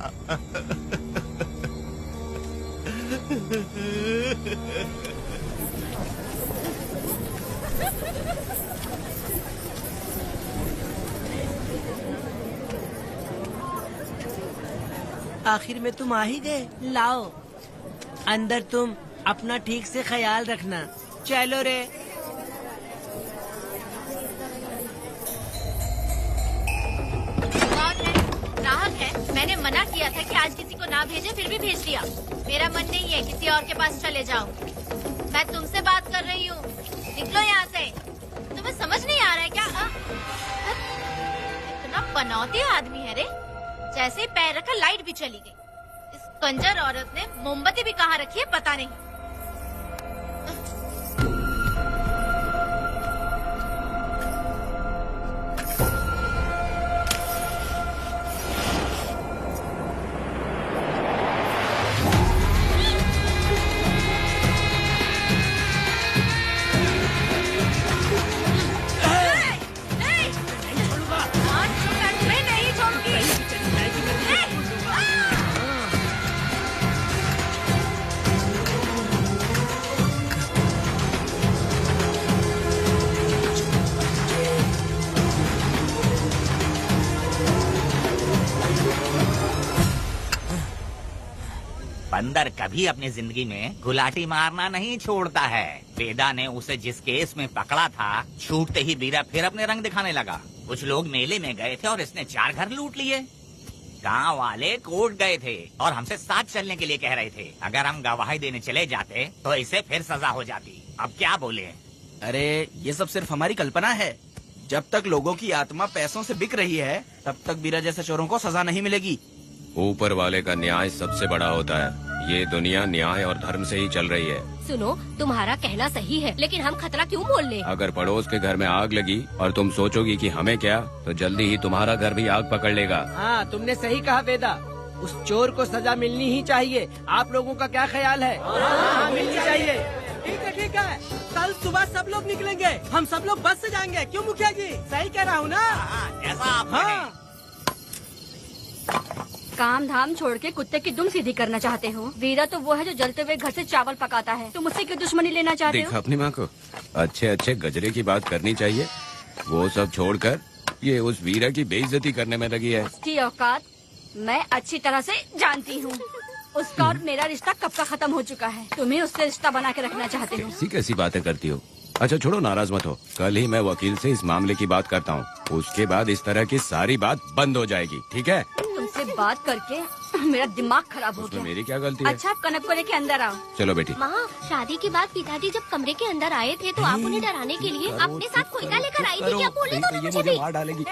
आखिर में तुम आ ही गए। लाओ अंदर, तुम अपना ठीक से ख्याल रखना। चलो रे। ग्राहक है, मैंने मना किया था कि आज किसी को ना भेजे, फिर भी भेज दिया। मेरा मन नहीं है किसी और के पास चले जाओ। मैं तुमसे बात कर रही हूँ, निकलो यहाँ से। तुम्हें समझ नहीं आ रहा है क्या? इतना पनौती आदमी है रे, जैसे ही पैर रखा लाइट भी चली गई। इस कंजर औरत ने मोमबत्ती भी कहाँ रखी है पता नहीं। बंदर कभी अपनी जिंदगी में गुलाटी मारना नहीं छोड़ता है। वेदा ने उसे जिस केस में पकड़ा था, छूटते ही वीरा फिर अपने रंग दिखाने लगा। कुछ लोग मेले में गए थे और इसने 4 घर लूट लिए। गांव वाले कोर्ट गए थे और हमसे साथ चलने के लिए कह रहे थे। अगर हम गवाही देने चले जाते तो इसे फिर सजा हो जाती। अब क्या बोले? अरे ये सब सिर्फ हमारी कल्पना है। जब तक लोगों की आत्मा पैसों से बिक रही है, तब तक वीरा जैसे चोरों को सजा नहीं मिलेगी। ऊपर वाले का न्याय सबसे बड़ा होता है। ये दुनिया न्याय और धर्म से ही चल रही है। सुनो, तुम्हारा कहना सही है, लेकिन हम खतरा क्यों मोल लें? अगर पड़ोस के घर में आग लगी और तुम सोचोगी कि हमें क्या, तो जल्दी ही तुम्हारा घर भी आग पकड़ लेगा। हाँ, तुमने सही कहा वेदा। उस चोर को सजा मिलनी ही चाहिए। आप लोगों का क्या ख्याल है? हाँ, मिलनी चाहिए। ठीक है। कल सुबह सब लोग निकलेंगे। हम सब लोग बस से जाएंगे। क्यों मुखिया जी? सही कह रहा हूँ ना? ऐसा आप हाँ। काम धाम छोड़ के कुत्ते की दुम सीधी करना चाहते हो? वीरा तो वो है जो जलते हुए घर से चावल पकाता है। तुम उससे क्यों दुश्मनी लेना चाहते देखा हो? अपनी माँ को, अच्छे अच्छे गजरे की बात करनी चाहिए। वो सब छोड़कर ये उस वीरा की बेइज्जती करने में लगी है। उसकी औकात मैं अच्छी तरह से जानती हूँ। उसका और मेरा रिश्ता कब का खत्म हो चुका है। तुम्हें उससे रिश्ता बना के रखना चाहते हो। कैसी कैसी बातें करती हो। अच्छा छोड़ो, नाराज मत हो। कल ही मैं वकील से इस मामले की बात करता हूँ। उसके बाद इस तरह की सारी बात बंद हो जाएगी, ठीक है? तुमसे बात करके मेरा दिमाग खराब हो गया। मेरी क्या गलती है? अच्छा, कनक को लेके अंदर आओ। चलो बेटी। माँ, शादी के बाद पिताजी जब कमरे के अंदर आए थे तो आप उन्हें डराने के लिए अपने साथ कोयला लेकर आई थी। क्या बोले तो मुझे भी? मार डालेगी।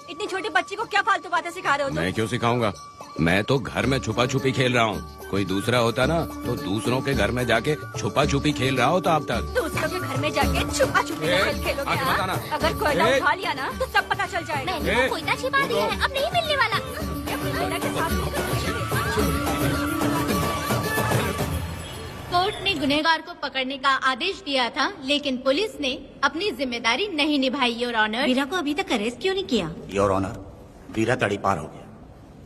इतनी छोटी बच्ची को क्या फालतू बातें सिखा रहे हो तुम? मैं क्यों सिखाऊंगा? मैं तो घर में छुपा छुपी खेल रहा हूँ। कोई दूसरा होता ना तो दूसरों के घर में जाके छुपा छुपी खेल रहा होता अब तक। दूसरों के घर में जाके छुपा छुपी खेलोगे? आगे मत आना। अगर कोयला उठा लिया ना तो सब पता चल जाएगा। मैंने वो कोयला छिपा दिया है, अब नहीं मिलने वाला। कोयला के साथ कोर्ट ने गुनहगार को पकड़ने का आदेश दिया था, लेकिन पुलिस ने अपनी जिम्मेदारी नहीं निभाई। योर ऑनर, वीरा को अभी तक अरेस्ट क्यों नहीं किया? योर ऑनर, वीरा तड़ी पार हो गया।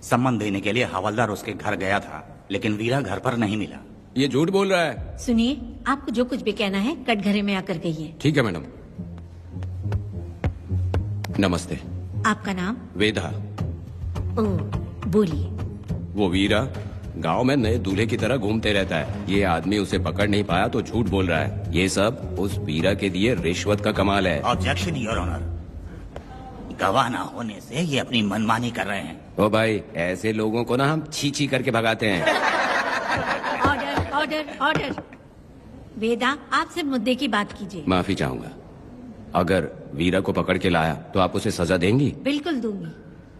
सम्मान देने के लिए हवलदार उसके घर गया था, लेकिन वीरा घर पर नहीं मिला। ये झूठ बोल रहा है। सुनिए, आपको जो कुछ भी कहना है कटघरे में आकर कहिए। ठीक है मैडम। नमस्ते। आपका नाम? वेदा। ओह, बोलिए। वो वीरा गांव में नए दूल्हे की तरह घूमते रहता है। ये आदमी उसे पकड़ नहीं पाया तो झूठ बोल रहा है। ये सब उस वीरा के दिए रिश्वत का कमाल है। Objection your honour. गवाह ना होने से ये अपनी मनमानी कर रहे हैं। ओ भाई, ऐसे लोगों को ना हम छी छी करके भगाते हैं। Order order order. वेदा, आपसे मुद्दे की बात कीजिए। माफी चाहूंगा। अगर वीरा को पकड़ के लाया तो आप उसे सजा देंगी? बिल्कुल दूंगी।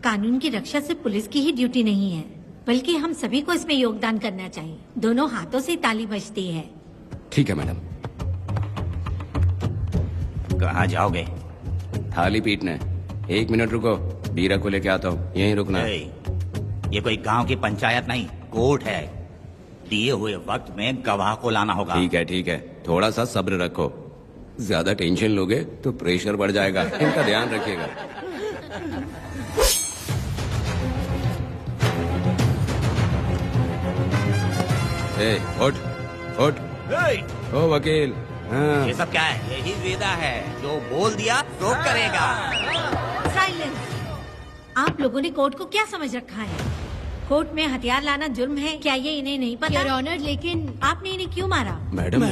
कानून की रक्षा सिर्फ पुलिस की ही ड्यूटी नहीं है, बल्कि हम सभी को इसमें योगदान करना चाहिए। दोनों हाथों से ताली बजती है। ठीक है मैडम। कहाँ जाओगे? थाली पीटने। 1 मिनट रुको। बीरा को लेके आता हूँ, यहीं रुकना। ये कोई गांव की पंचायत नहीं, कोर्ट है। दिए हुए वक्त में गवाह को लाना होगा। ठीक है, थोड़ा सा सब्र रखो। ज्यादा टेंशन लोगे तो प्रेशर बढ़ जाएगा, इनका ध्यान रखिएगा। उठ ओ वकील। हाँ। ये सब क्या है? यही वेदा है, जो बोल दिया तो करेगा। साइलेंस। आप लोगों ने कोर्ट को क्या समझ रखा है? कोर्ट में हथियार लाना जुर्म है, क्या ये इन्हें नहीं पता? योर ऑनर, लेकिन आपने इन्हें क्यों मारा? मैडम,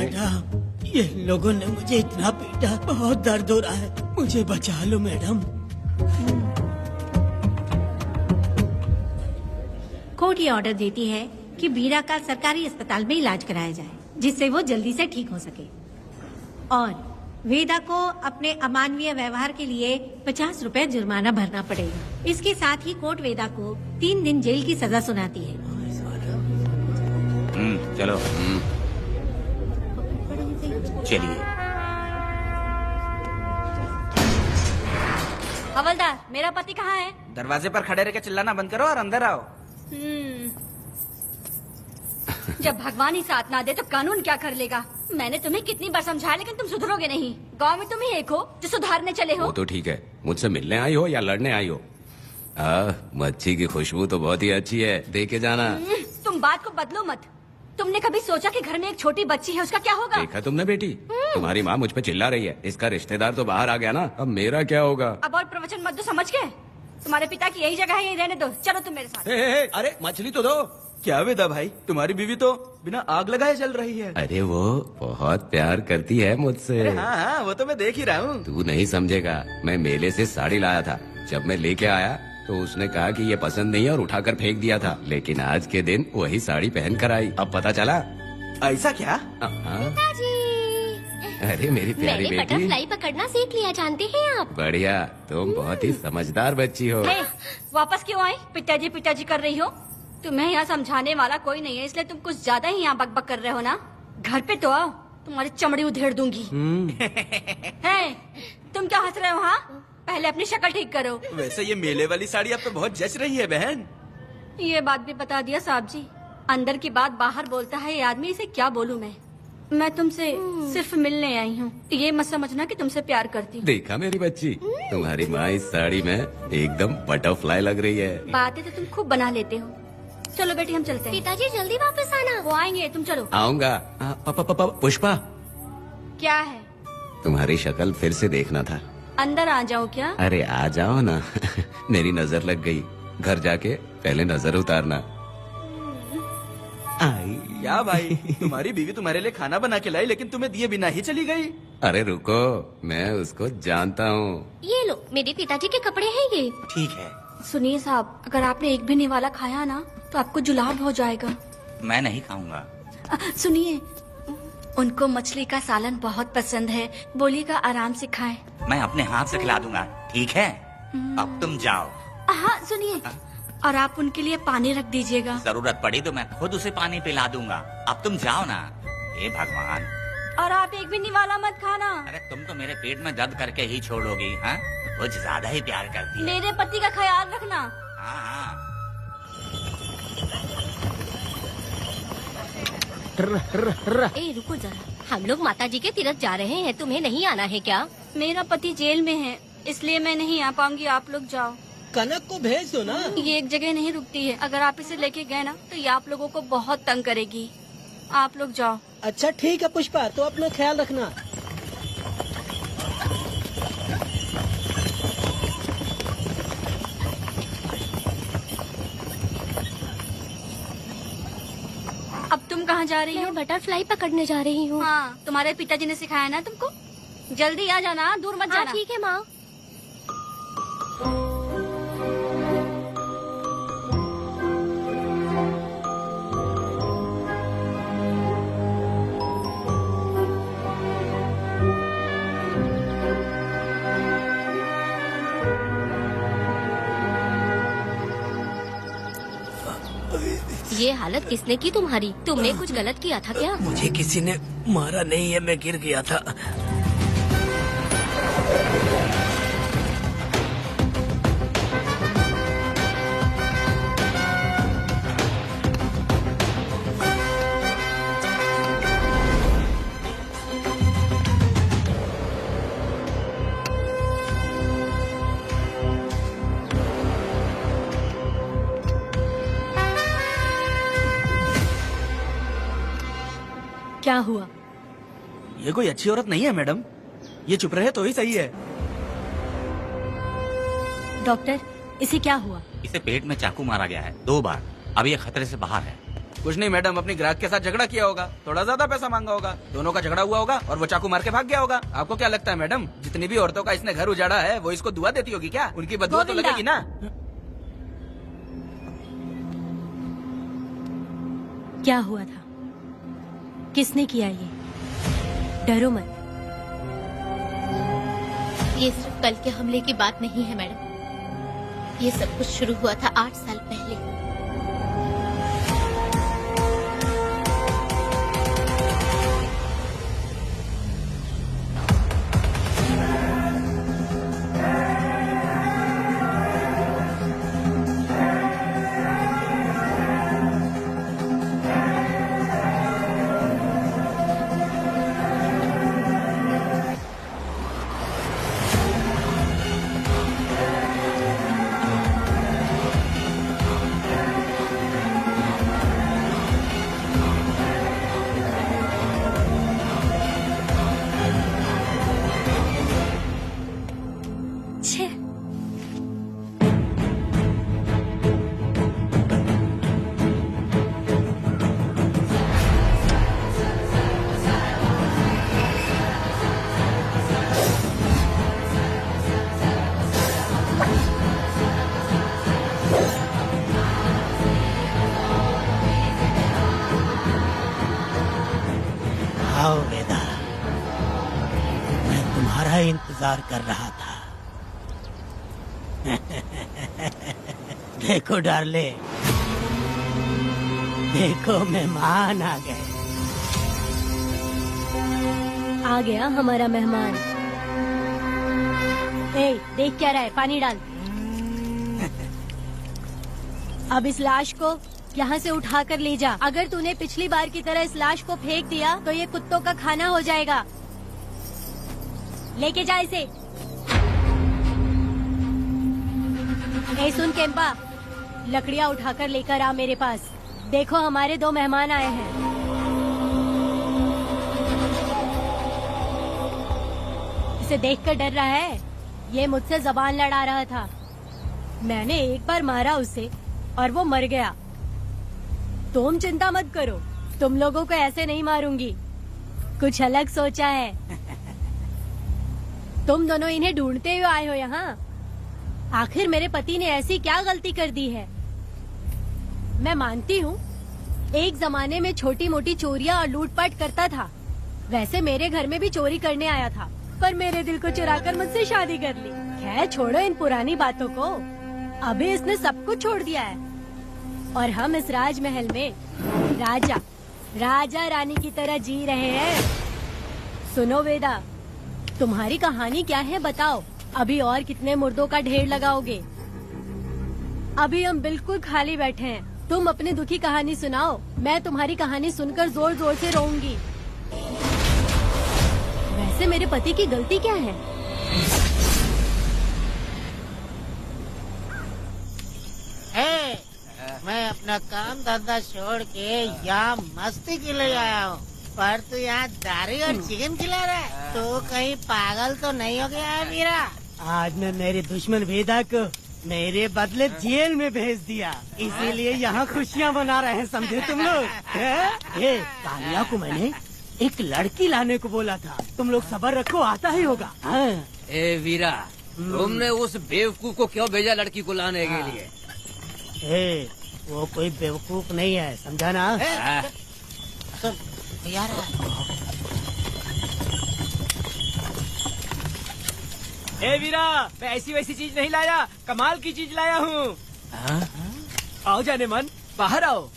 ये लोगों ने मुझे इतना पीटा, बहुत दर्द हो रहा है, मुझे बचा लो मैडम। कोर्ट ये ऑर्डर देती है कि बीरा का सरकारी अस्पताल में इलाज कराया जाए, जिससे वो जल्दी से ठीक हो सके, और वेदा को अपने अमानवीय व्यवहार के लिए 50 रुपए जुर्माना भरना पड़ेगा। इसके साथ ही कोर्ट वेदा को 3 दिन जेल की सजा सुनाती है। चलो चलिए। हवलदार, मेरा पति कहाँ है? दरवाजे पर खड़े रह के चिल्लाना बंद करो और अंदर आओ। जब भगवान ही साथ ना दे तो कानून क्या कर लेगा? मैंने तुम्हें कितनी बार समझाया, लेकिन तुम सुधरोगे नहीं। गांव में तुम ही एक हो जो सुधारने चले हो। वो तो ठीक है, मुझसे मिलने आई हो या लड़ने आई हो? मच्छी की खुशबू तो बहुत ही अच्छी है, दे के जाना। तुम बात को बदलो मत। तुमने कभी सोचा कि घर में एक छोटी बच्ची है, उसका क्या होगा? देखा तुमने बेटी, तुम्हारी माँ मुझ पे चिल्ला रही है, इसका रिश्तेदार तो बाहर आ गया ना, अब मेरा क्या होगा? अब और प्रवचन मत दो, समझ गए? तुम्हारे पिता की यही जगह है, यही रहने दो। चलो तुम मेरे साथ। अरे मछली तो दो। क्या वेदा भाई, तुम्हारी बीवी तो बिना आग लगाए चल रही है। अरे वो बहुत प्यार करती है मुझसे। हाँ, वो तो मैं देख ही रहा हूँ। तू नहीं समझेगा, मैं मेले से साड़ी लाया था, जब मैं लेके आया तो उसने कहा कि ये पसंद नहीं है और उठाकर फेंक दिया था, लेकिन आज के दिन वही साड़ी पहन कर आई। अब पता चला। ऐसा क्या? अरे मेरी प्यारी मैंने बेटी, बटरफ्लाई पकड़ना सीख लिया, जानते हैं आप? बढ़िया, तुम बहुत ही समझदार बच्ची हो। वापस क्यों आए? पिताजी कर रही हो? तुम्हें यहाँ समझाने वाला कोई नहीं है, इसलिए तुम कुछ ज्यादा ही यहाँ बकबक कर रहे हो ना। घर पे तो आओ, तुम्हारी चमड़ी उधेड़ दूंगी। है, तुम क्या हंस रहे हो? हाँ, पहले अपनी शक्ल ठीक करो। वैसे ये मेले वाली साड़ी आप पे बहुत जच रही है बहन। ये बात भी बता दिया साहब जी, अंदर की बात बाहर बोलता है ये आदमी, इसे क्या बोलूं मैं तुमसे सिर्फ मिलने आई हूँ, ये मत समझना कि तुमसे प्यार करती हूँ। देखा मेरी बच्ची, तुम्हारी माँ इस साड़ी में एकदम बटरफ्लाई लग रही है। बातें तो तुम खूब बना लेते हो। चलो बेटी, हम चलते हैं। पिताजी जल्दी वापस आना। वो आएंगे, तुम चलो। आऊंगा। पुष्पा, क्या है? तुम्हारी शक्ल फिर से देखना था। अंदर आ जाओ क्या? अरे आ जाओ ना। मेरी नजर लग गई, घर जाके पहले नजर उतारना। क्या भाई, तुम्हारी बीवी तुम्हारे लिए खाना बना के लाई, लेकिन तुम्हें दिए बिना ही चली गई। अरे रुको, मैं उसको जानता हूँ। ये लो, मेरे पिताजी के कपड़े हैं ये। ठीक है। सुनिए साहब, अगर आपने एक भी निवाला खाया ना तो आपको जुलाब हो जाएगा। मैं नहीं खाऊंगा। सुनिए, उनको मछली का सालन बहुत पसंद है, बोलिएगा आराम से खाएं। मैं अपने हाथ से खिला दूंगा, ठीक है? अब तुम जाओ। हाँ सुनिए, और आप उनके लिए पानी रख दीजिएगा। जरूरत पड़ी तो मैं खुद उसे पानी पिला दूंगा। अब तुम जाओ ना। हे भगवान। और आप एक भी निवाला मत खाना। अरे तुम तो मेरे पेट में दर्द करके ही छोड़ोगी। हाँ, कुछ ज्यादा ही प्यार करती है। मेरे पति का ख्याल रखना। हाँ हाँ। ए रुको जरा, हम लोग माता जी के तीर्थ जा रहे हैं, तुम्हें नहीं आना है क्या? मेरा पति जेल में है, इसलिए मैं नहीं आ पाऊंगी, आप लोग जाओ। कनक को भेज दो ना। ये एक जगह नहीं रुकती है, अगर आप इसे लेके गए ना तो ये आप लोगों को बहुत तंग करेगी। आप लोग जाओ। अच्छा ठीक है पुष्पा, तो अपना ख्याल रखना। अब तुम कहाँ जा रही हो? बटरफ्लाई पकड़ने जा रही हूँ। हाँ, तुम्हारे पिताजी ने सिखाया ना तुमको। जल्दी आ जाना, दूर मत जाना। ठीक है माँ। ये हालत किसने की तुम्हारी? तुमने कुछ गलत किया था क्या? मुझे किसी ने मारा नहीं है, मैं गिर गया था। क्या हुआ? ये कोई अच्छी औरत नहीं है मैडम, ये चुप रहे तो ही सही है। डॉक्टर, इसे क्या हुआ? इसे पेट में चाकू मारा गया है 2 बार। अब ये खतरे से बाहर है। कुछ नहीं मैडम, अपनी ग्राहक के साथ झगड़ा किया होगा, थोड़ा ज्यादा पैसा मांगा होगा, दोनों का झगड़ा हुआ होगा और वो चाकू मार के भाग गया होगा। आपको क्या लगता है मैडम, जितनी भी औरतों का इसने घर उजाड़ा है वो इसको दुआ देती होगी क्या? उनकी बदुआ तो गोविंदा। लगेगी ना। क्या हुआ था? किसने किया ये? डरो मत। ये सिर्फ कल के हमले की बात नहीं है मैडम। ये सब कुछ शुरू हुआ था 8 साल पहले। छे, आओ वेदा, मैं तुम्हारा इंतजार कर रहा था। देखो डार्ले, देखो मेहमान आ गए। आ गया हमारा मेहमान। ए, देख क्या रहा है? पानी डाल। अब इस लाश को यहाँ से उठा कर ले जा। अगर तूने पिछली बार की तरह इस लाश को फेंक दिया तो ये कुत्तों का खाना हो जाएगा। लेके जा इसे। ए सुन केम्पा, लकड़ियाँ उठाकर लेकर आ मेरे पास। देखो हमारे 2 मेहमान आए हैं। इसे देखकर डर रहा है? ये मुझसे जबान लड़ा रहा था। मैंने एक बार मारा उसे और वो मर गया। तुम चिंता मत करो, तुम लोगों को ऐसे नहीं मारूंगी। कुछ अलग सोचा है। तुम दोनों इन्हें ढूंढते हुए आए हो यहाँ। आखिर मेरे पति ने ऐसी क्या गलती कर दी है? मैं मानती हूँ एक जमाने में छोटी मोटी चोरियाँ और लूटपाट करता था। वैसे मेरे घर में भी चोरी करने आया था, पर मेरे दिल को चुराकर मुझसे शादी कर ली। खैर छोड़ो इन पुरानी बातों को। अभी इसने सब कुछ छोड़ दिया है और हम इस राजमहल में राजा रानी की तरह जी रहे हैं। सुनो वेदा, तुम्हारी कहानी क्या है बताओ? अभी और कितने मुर्दों का ढेर लगाओगे? अभी हम बिल्कुल खाली बैठे हैं। तुम अपनी दुखी कहानी सुनाओ, मैं तुम्हारी कहानी सुनकर जोर जोर से रोऊंगी। वैसे मेरे पति की गलती क्या है? मैं अपना काम धंधा छोड़ के यहाँ मस्ती के लिए आया हूँ, पर तू यहाँ दारू और चिकन खिला रहा है। तो कहीं पागल तो नहीं हो गया है वीरा? आज मैं मेरे दुश्मन वेदा को मेरे बदले जेल में भेज दिया, इसीलिए यहाँ खुशियाँ मना रहे हैं, समझे तुम लोग? कालिया को मैंने एक लड़की लाने को बोला था, तुम लोग सब्र रखो, आता ही होगा। ए वीरा, तुमने उस बेवकूफ को क्यों भेजा लड़की को लाने के लिए? वो कोई बेवकूफ नहीं है, समझा ना? यार ए वीरा, मैं ऐसी वैसी चीज नहीं लाया, कमाल की चीज लाया हूँ। आओ जाने मन, बाहर आओ।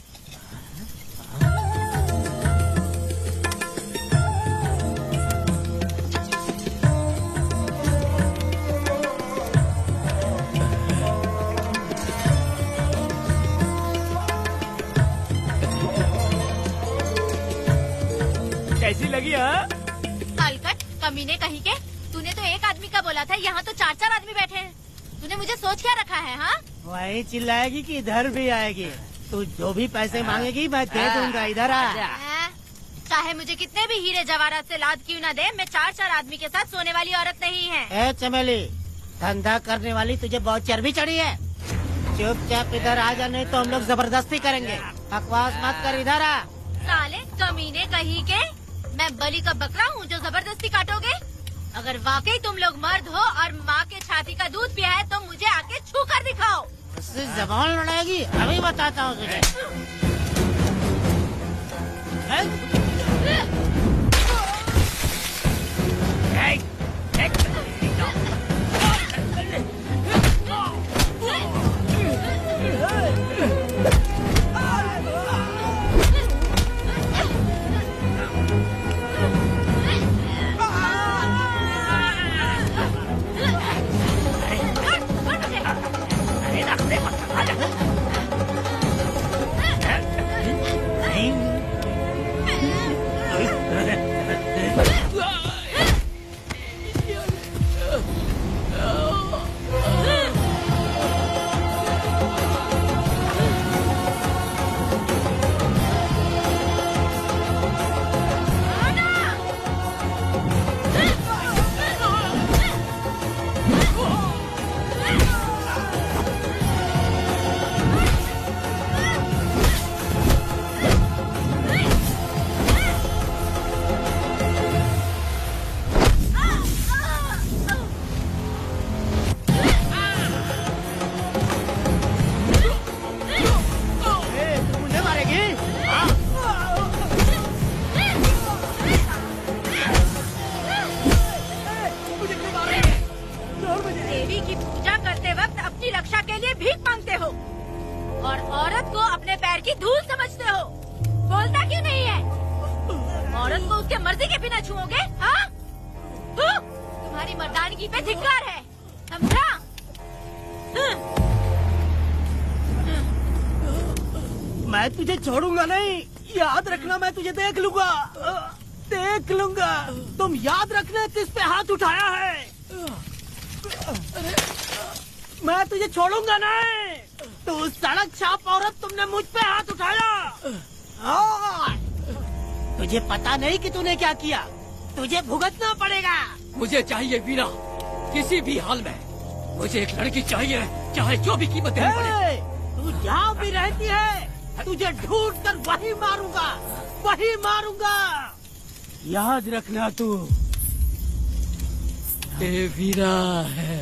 कैसी लगी? अलकट कमीने कहीं के, तूने तो एक आदमी का बोला था, यहाँ तो 4-4 आदमी बैठे हैं। तूने मुझे सोच क्या रखा है? हाँ, वही चिल्लाएगी कि इधर भी आएगी। तू जो भी पैसे मांगेगी मैं दे दूंगा, इधर आ। चाहे मुझे कितने भी हीरे जवाहरात से लाद क्यों न दे, मैं 4 आदमी के साथ सोने वाली औरत नहीं है। ए चमेली, धंधा करने वाली तुझे बहुत चर्बी चढ़ी है। चुपचाप इधर आ जा, नहीं तो हम लोग जबरदस्ती करेंगे। बकवास मत कर, इधर आ। साले कमीने कहीं के, मैं बलि का बकरा हूँ जो जबरदस्ती काटोगे? अगर वाकई तुम लोग मर्द हो और माँ के छाती का दूध पिया है तो मुझे आके छू कर दिखाओ। उससे जबान लड़ाएगी, अभी बताता हूँ तुझे। देवी की पूजा करते वक्त अपनी रक्षा के लिए भीख मांगते हो और औरत को अपने पैर की धूल समझते हो। बोलता क्यों नहीं है? औरत को उसके मर्जी के बिना छुओगे? हाँ? तुम्हारी मर्दानगी पे धिक्कार है, समझा? मैं तुझे छोड़ूंगा नहीं, याद रखना। मैं तुझे देख लूंगा, देख लूंगा। तुम याद रखना किस पे हाथ उठाया है। मैं तुझे छोड़ूंगा नहीं। तू सड़क छाप औरत, तुमने मुझ पे हाथ उठाया। तुझे पता नहीं कि तूने क्या किया, तुझे भुगतना पड़ेगा। मुझे चाहिए वीरा, किसी भी हाल में मुझे एक लड़की चाहिए, चाहे जो भी कीमत देनी पड़े। तू जहाँ भी रहती है, तुझे ढूंढ कर वही मारूंगा, वही मारूंगा। याद रखना तू। ए वीरा है।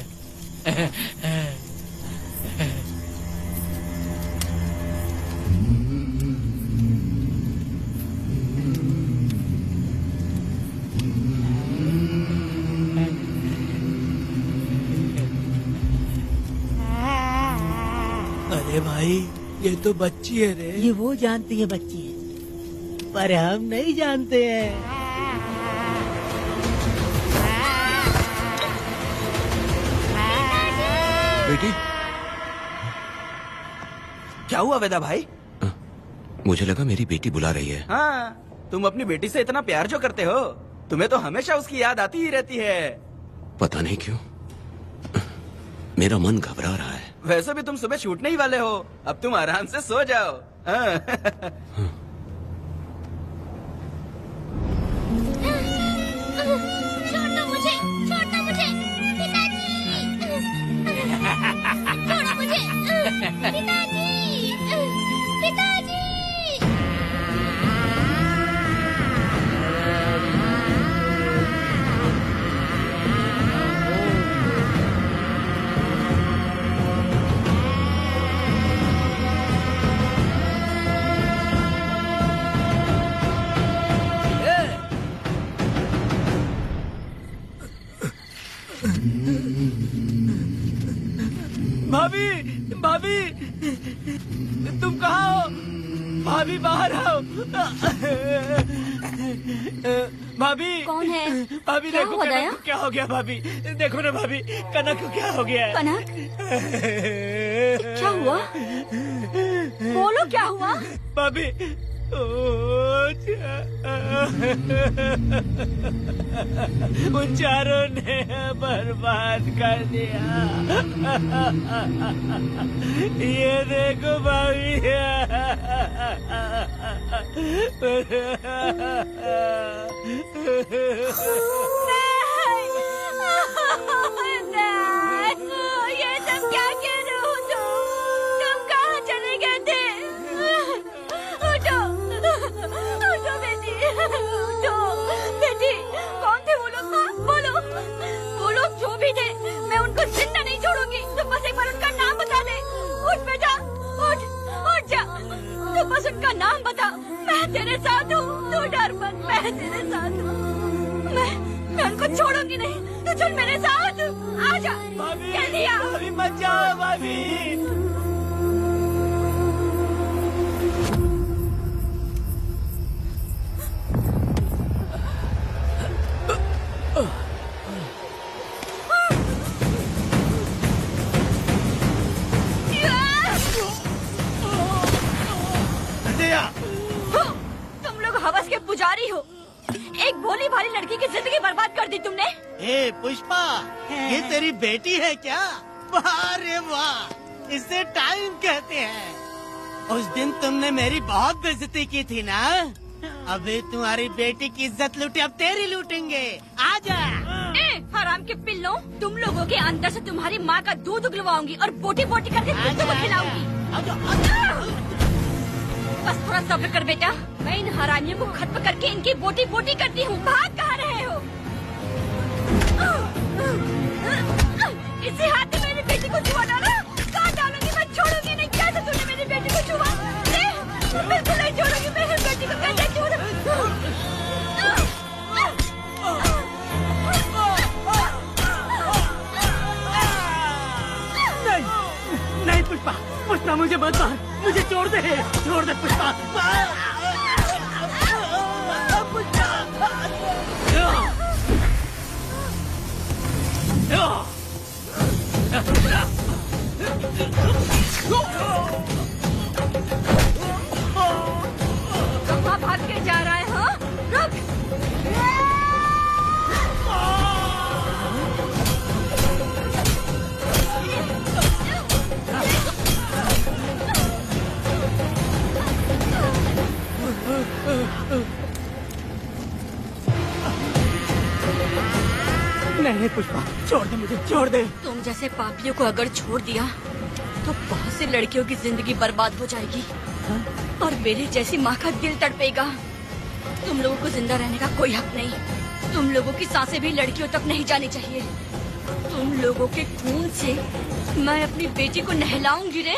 अरे भाई, ये तो बच्ची है रे। ये वो जानती है बच्ची है, पर हम नहीं जानते हैं। बेटी, क्या हुआ वेदा भाई? मुझे लगा मेरी बेटी बुला रही है। हाँ, तुम अपनी बेटी से इतना प्यार जो करते हो, तुम्हें तो हमेशा उसकी याद आती ही रहती है। पता नहीं क्यों मेरा मन घबरा रहा है। वैसे भी तुम सुबह छूटने ही वाले हो, अब तुम आराम से सो जाओ। हाँ। छोड़ो मुझे, छोड़ो मुझे, पिताजी, छोड़ो मुझे, पिताजी, पिताजी। भाभी, भाभी, तुम कहाँ हो? भाभी बाहर आओ। भाभी कौन है? भाभी क्या देखो हुआ कनक दया? को क्या हो गया। भाभी देखो ना, भाभी कनक को क्या हो गया है। कनक, क्या हुआ? बोलो क्या हुआ? भाभी उन चारों ने बर्बाद कर दिया। ये देखो भाभी। ये सब क्या कह रहे हो तुम कहाँ चले गए थे? उठो उठो बेटी, उठो बेटी। कौन थे वो लोग? बोलो, वो लोग जो भी थे मैं उनको जिंदा नहीं छोड़ूंगी। तुम बस एक बार उनका नाम बता दे। उठ बेटा, उठ जा। तू बस उनका नाम बता, मैं तेरे साथ हूँ। तू डर मत, मैं तेरे साथ हूँ। मैं उनको छोड़ूंगी नहीं। तू चल मेरे साथ, आजा। कह दिया। भाभी मत जाओ भाभी। तुम लोग हवस के पुजारी हो। एक भोली भाली लड़की की जिंदगी बर्बाद कर दी तुमने। ए पुष्पा, ये तेरी बेटी है क्या? वाह रे वाह, इसे टाइम कहते हैं। उस दिन तुमने मेरी बहुत बेइज्जती की थी ना? अबे तुम्हारी बेटी की इज्जत लूटी, अब तेरी लूटेंगे। आजा। हराम के पिल्लों, तुम लोगों के अंदर से तुम्हारी माँ का दूध उगलवाऊंगी और बोटी बोटी करके तुमको खिलाऊंगी। बस थोड़ा सब्र कर बेटा, मैं इन हरामियों को खत्म करके इनकी बोटी बोटी करती हूँ। भाग कहाँ रहे हो? इसी हाथ में मेरी बेटी को छुआ डाला। कहाँ डालूंगी, मैं छोड़ूंगी नहीं। कैसे तूने मेरी बेटी को छुआ? बिल्कुल नहीं छोड़ूंगी मेरी बेटी को। कैसे छुआ? नहीं पुष्पा, पुष्पा मुझे मत मार, मुझे छोड़ दे पुष्पा। कहाँ भाग के जा रहा है? हाँ, रुक। नहीं पुष्पा, छोड़ दे मुझे, छोड़ दे। तुम जैसे पापियों को अगर छोड़ दिया तो बहुत सी लड़कियों की जिंदगी बर्बाद हो जाएगी। और मेरी जैसी माँ का दिल तड़पेगा। तुम लोगों को जिंदा रहने का कोई हक नहीं। तुम लोगों की सांसें भी लड़कियों तक नहीं जानी चाहिए। तुम लोगों के खून से मैं अपनी बेटी को नहलाऊंगी रे।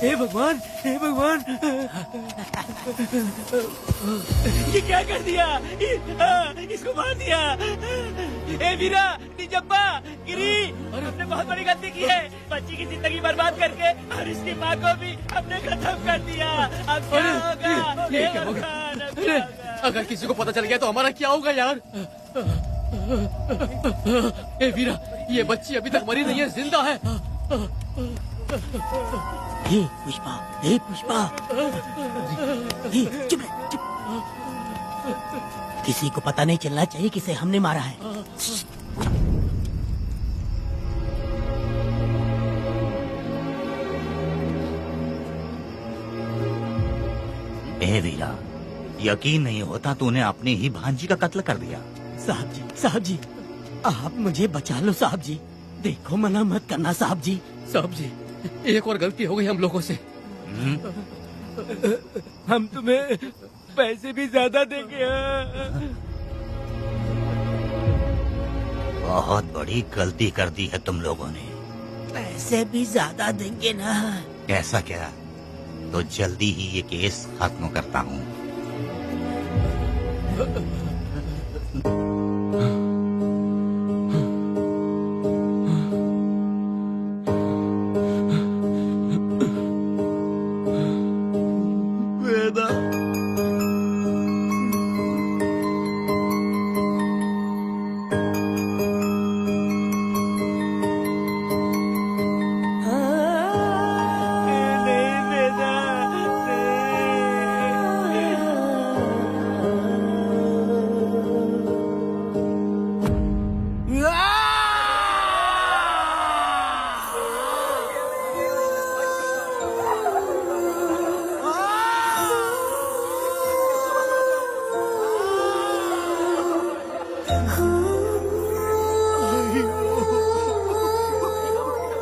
हे भगवान, हे भगवान, ये क्या कर दिया? इसको मार दिया। हे वीरा, निजप्पा, गिरी, हमने बहुत बड़ी गलती की है। बच्ची की जिंदगी बर्बाद करके और इसकी माँ को भी हमने खत्म कर दिया। अब क्या होगा? ये क्या होगा? अरे, अगर किसी को पता चल गया तो हमारा क्या होगा यार? ए वीरा, ये बच्ची अभी तक मरी नहीं है, जिंदा है। हे पुष्पा, हे पुष्पा, हे चुप रह, चुप। किसी को पता नहीं चलना चाहिए किसे हमने मारा है। ए वीरा, यकीन नहीं होता तूने अपनी ही भांजी का कत्ल कर दिया। साहब जी, आप मुझे बचा लो साहब जी। देखो, मना मत करना साहब जी। साहब जी, एक और गलती हो गई हम लोगों से। हम तुम्हें पैसे भी ज्यादा देंगे। बहुत बड़ी गलती कर दी है तुम लोगों ने। पैसे भी ज्यादा देंगे ना? कैसा क्या? तो जल्दी ही ये केस खत्म करता हूँ। वेदा, नहीं वेदा,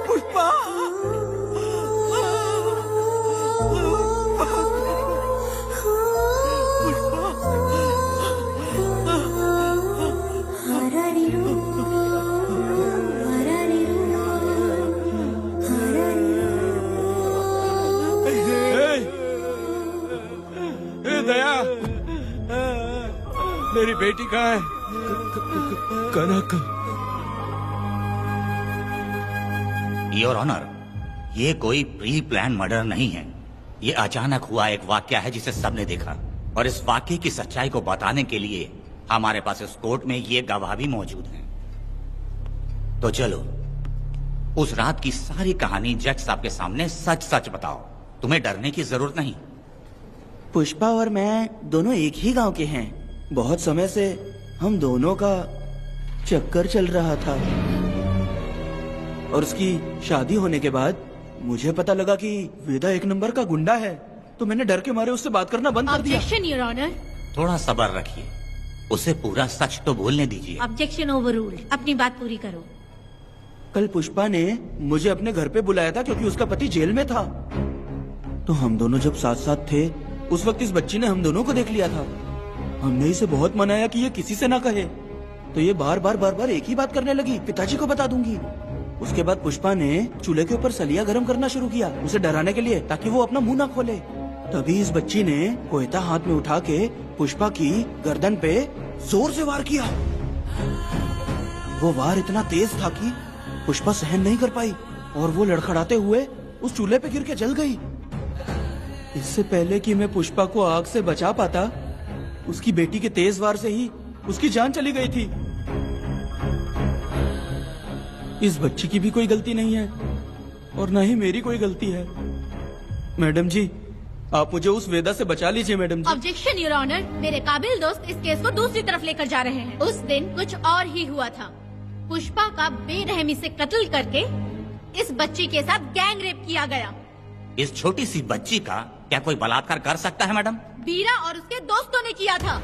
पुष्पा, दया, मेरी बेटी कहाँ है? कनक। योर ऑनर, ये कोई प्री प्लान मर्डर नहीं है। ये अचानक हुआ एक वाकया है जिसे सबने देखा, और इस वाकये की सच्चाई को बताने के लिए हमारे पास इस कोर्ट में ये गवाह भी मौजूद हैं। तो चलो, उस रात की सारी कहानी जज साहब के सामने सच सच बताओ। तुम्हें डरने की जरूरत नहीं। पुष्पा और मैं दोनों एक ही गांव के हैं। बहुत समय से हम दोनों का चक्कर चल रहा था, और उसकी शादी होने के बाद मुझे पता लगा कि वेदा एक नंबर का गुंडा है, तो मैंने डर के मारे उससे बात करना बंद कर दिया। Objection your honour. थोड़ा सब्र रखिए, उसे पूरा सच तो बोलने दीजिए। Objection overruled. अपनी बात पूरी करो। कल पुष्पा ने मुझे अपने घर पे बुलाया था क्योंकि उसका पति जेल में था। तो हम दोनों जब साथ साथ थे, उस वक्त इस बच्ची ने हम दोनों को देख लिया था। हमने इसे बहुत मनाया कि ये किसी से ना कहे, तो ये बार बार एक ही बात करने लगी, पिताजी को बता दूंगी। उसके बाद पुष्पा ने चूल्हे के ऊपर सलिया गरम करना शुरू किया, उसे डराने के लिए, ताकि वो अपना मुंह ना खोले। तभी इस बच्ची ने कोयता हाथ में उठा के पुष्पा की गर्दन पे जोर से वार किया। वो वार इतना तेज था कि पुष्पा सहन नहीं कर पाई, और वो लड़खड़ाते हुए उस चूल्हे पे गिर के जल गई। इससे पहले कि मैं पुष्पा को आग से बचा पाता, उसकी बेटी के तेज वार से ही उसकी जान चली गई थी। इस बच्ची की भी कोई गलती नहीं है, और न ही मेरी कोई गलती है। मैडम जी, आप मुझे उस वेदा से बचा लीजिए madam ji. Objection your honour. मेरे काबिल दोस्त इस केस को दूसरी तरफ लेकर जा रहे हैं। उस दिन कुछ और ही हुआ था। पुष्पा का बेरहमी से कत्ल करके इस बच्ची के साथ गैंग रेप किया गया। इस छोटी सी बच्ची का क्या कोई बलात्कार कर सकता है मैडम? बीरा और उसके दोस्तों ने किया था।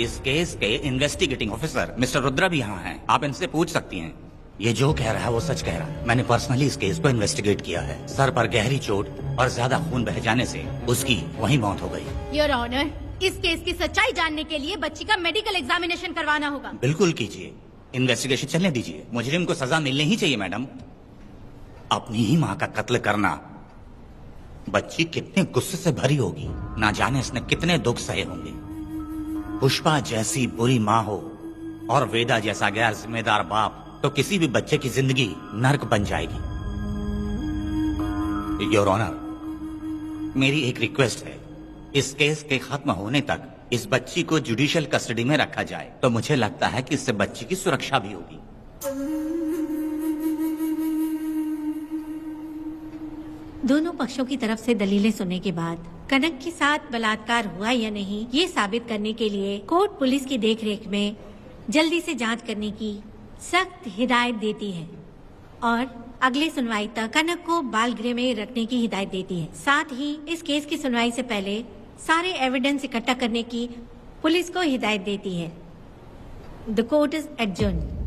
इस केस के इन्वेस्टिगेटिंग ऑफिसर मिस्टर रुद्रा भी यहाँ हैं। आप इनसे पूछ सकती हैं। ये जो कह रहा है वो सच कह रहा है। मैंने पर्सनली इस केस को इन्वेस्टिगेट किया है। सर पर गहरी चोट और ज्यादा खून बह जाने से उसकी वहीं मौत हो गई। योर ऑनर, इस केस की सच्चाई जानने के लिए बच्ची का मेडिकल एग्जामिनेशन करवाना होगा। बिल्कुल कीजिए, इन्वेस्टिगेशन चलने दीजिए। मुजरिम को सजा मिलनी ही चाहिए मैडम। अपनी ही माँ का कत्ल करना, बच्ची कितने गुस्से से भरी होगी, ना जाने इसने कितने दुख सहे होंगे। पुष्पा जैसी बुरी माँ हो और वेदा जैसा गैर जिम्मेदार बाप, तो किसी भी बच्चे की जिंदगी नर्क बन जाएगी। योर ऑनर, मेरी एक रिक्वेस्ट है, इस केस के खत्म होने तक इस बच्ची को जुडिशियल कस्टडी में रखा जाए, तो मुझे लगता है कि इससे बच्ची की सुरक्षा भी होगी। दोनों पक्षों की तरफ से दलीलें सुनने के बाद कनक के साथ बलात्कार हुआ या नहीं, ये साबित करने के लिए कोर्ट पुलिस की देखरेख में जल्दी से जांच करने की सख्त हिदायत देती है, और अगली सुनवाई तक कनक को बाल गृह में रखने की हिदायत देती है। साथ ही इस केस की सुनवाई से पहले सारे एविडेंस इकट्ठा करने की पुलिस को हिदायत देती है। The court is adjourned.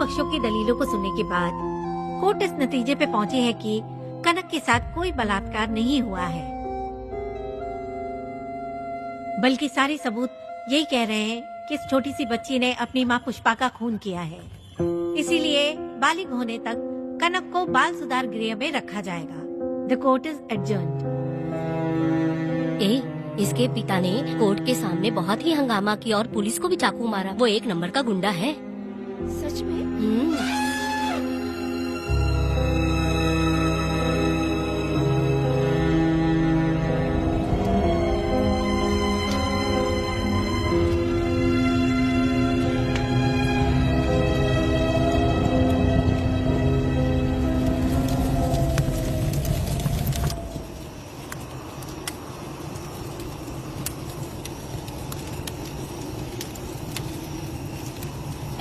पक्षों की दलीलों को सुनने के बाद कोर्ट इस नतीजे पे पहुंची है कि कनक के साथ कोई बलात्कार नहीं हुआ है, बल्कि सारे सबूत यही कह रहे हैं कि इस छोटी सी बच्ची ने अपनी माँ पुष्पा का खून किया है। इसीलिए बालिग होने तक कनक को बाल सुधार गृह में रखा जाएगा। The court is adjourned. इसके पिता ने कोर्ट के सामने बहुत ही हंगामा किया और पुलिस को भी चाकू मारा। वो एक नंबर का गुंडा है। सच में?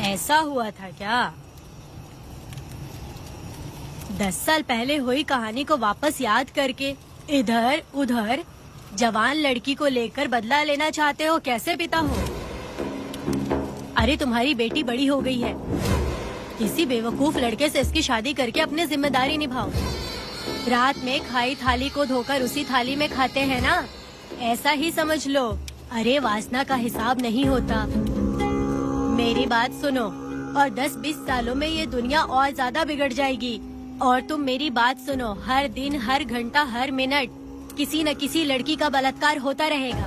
ऐसा हुआ था क्या? 10 साल पहले हुई कहानी को वापस याद करके इधर उधर जवान लड़की को लेकर बदला लेना चाहते हो? कैसे पिता हो? अरे तुम्हारी बेटी बड़ी हो गई है, किसी बेवकूफ लड़के से इसकी शादी करके अपनी जिम्मेदारी निभाओ। रात में खाई थाली को धोकर उसी थाली में खाते हैं ना, ऐसा ही समझ लो। अरे वासना का हिसाब नहीं होता। मेरी बात सुनो, और 10-20 सालों में ये दुनिया और ज्यादा बिगड़ जाएगी। और तुम मेरी बात सुनो, हर दिन, हर घंटा, हर मिनट किसी न किसी लड़की का बलात्कार होता रहेगा।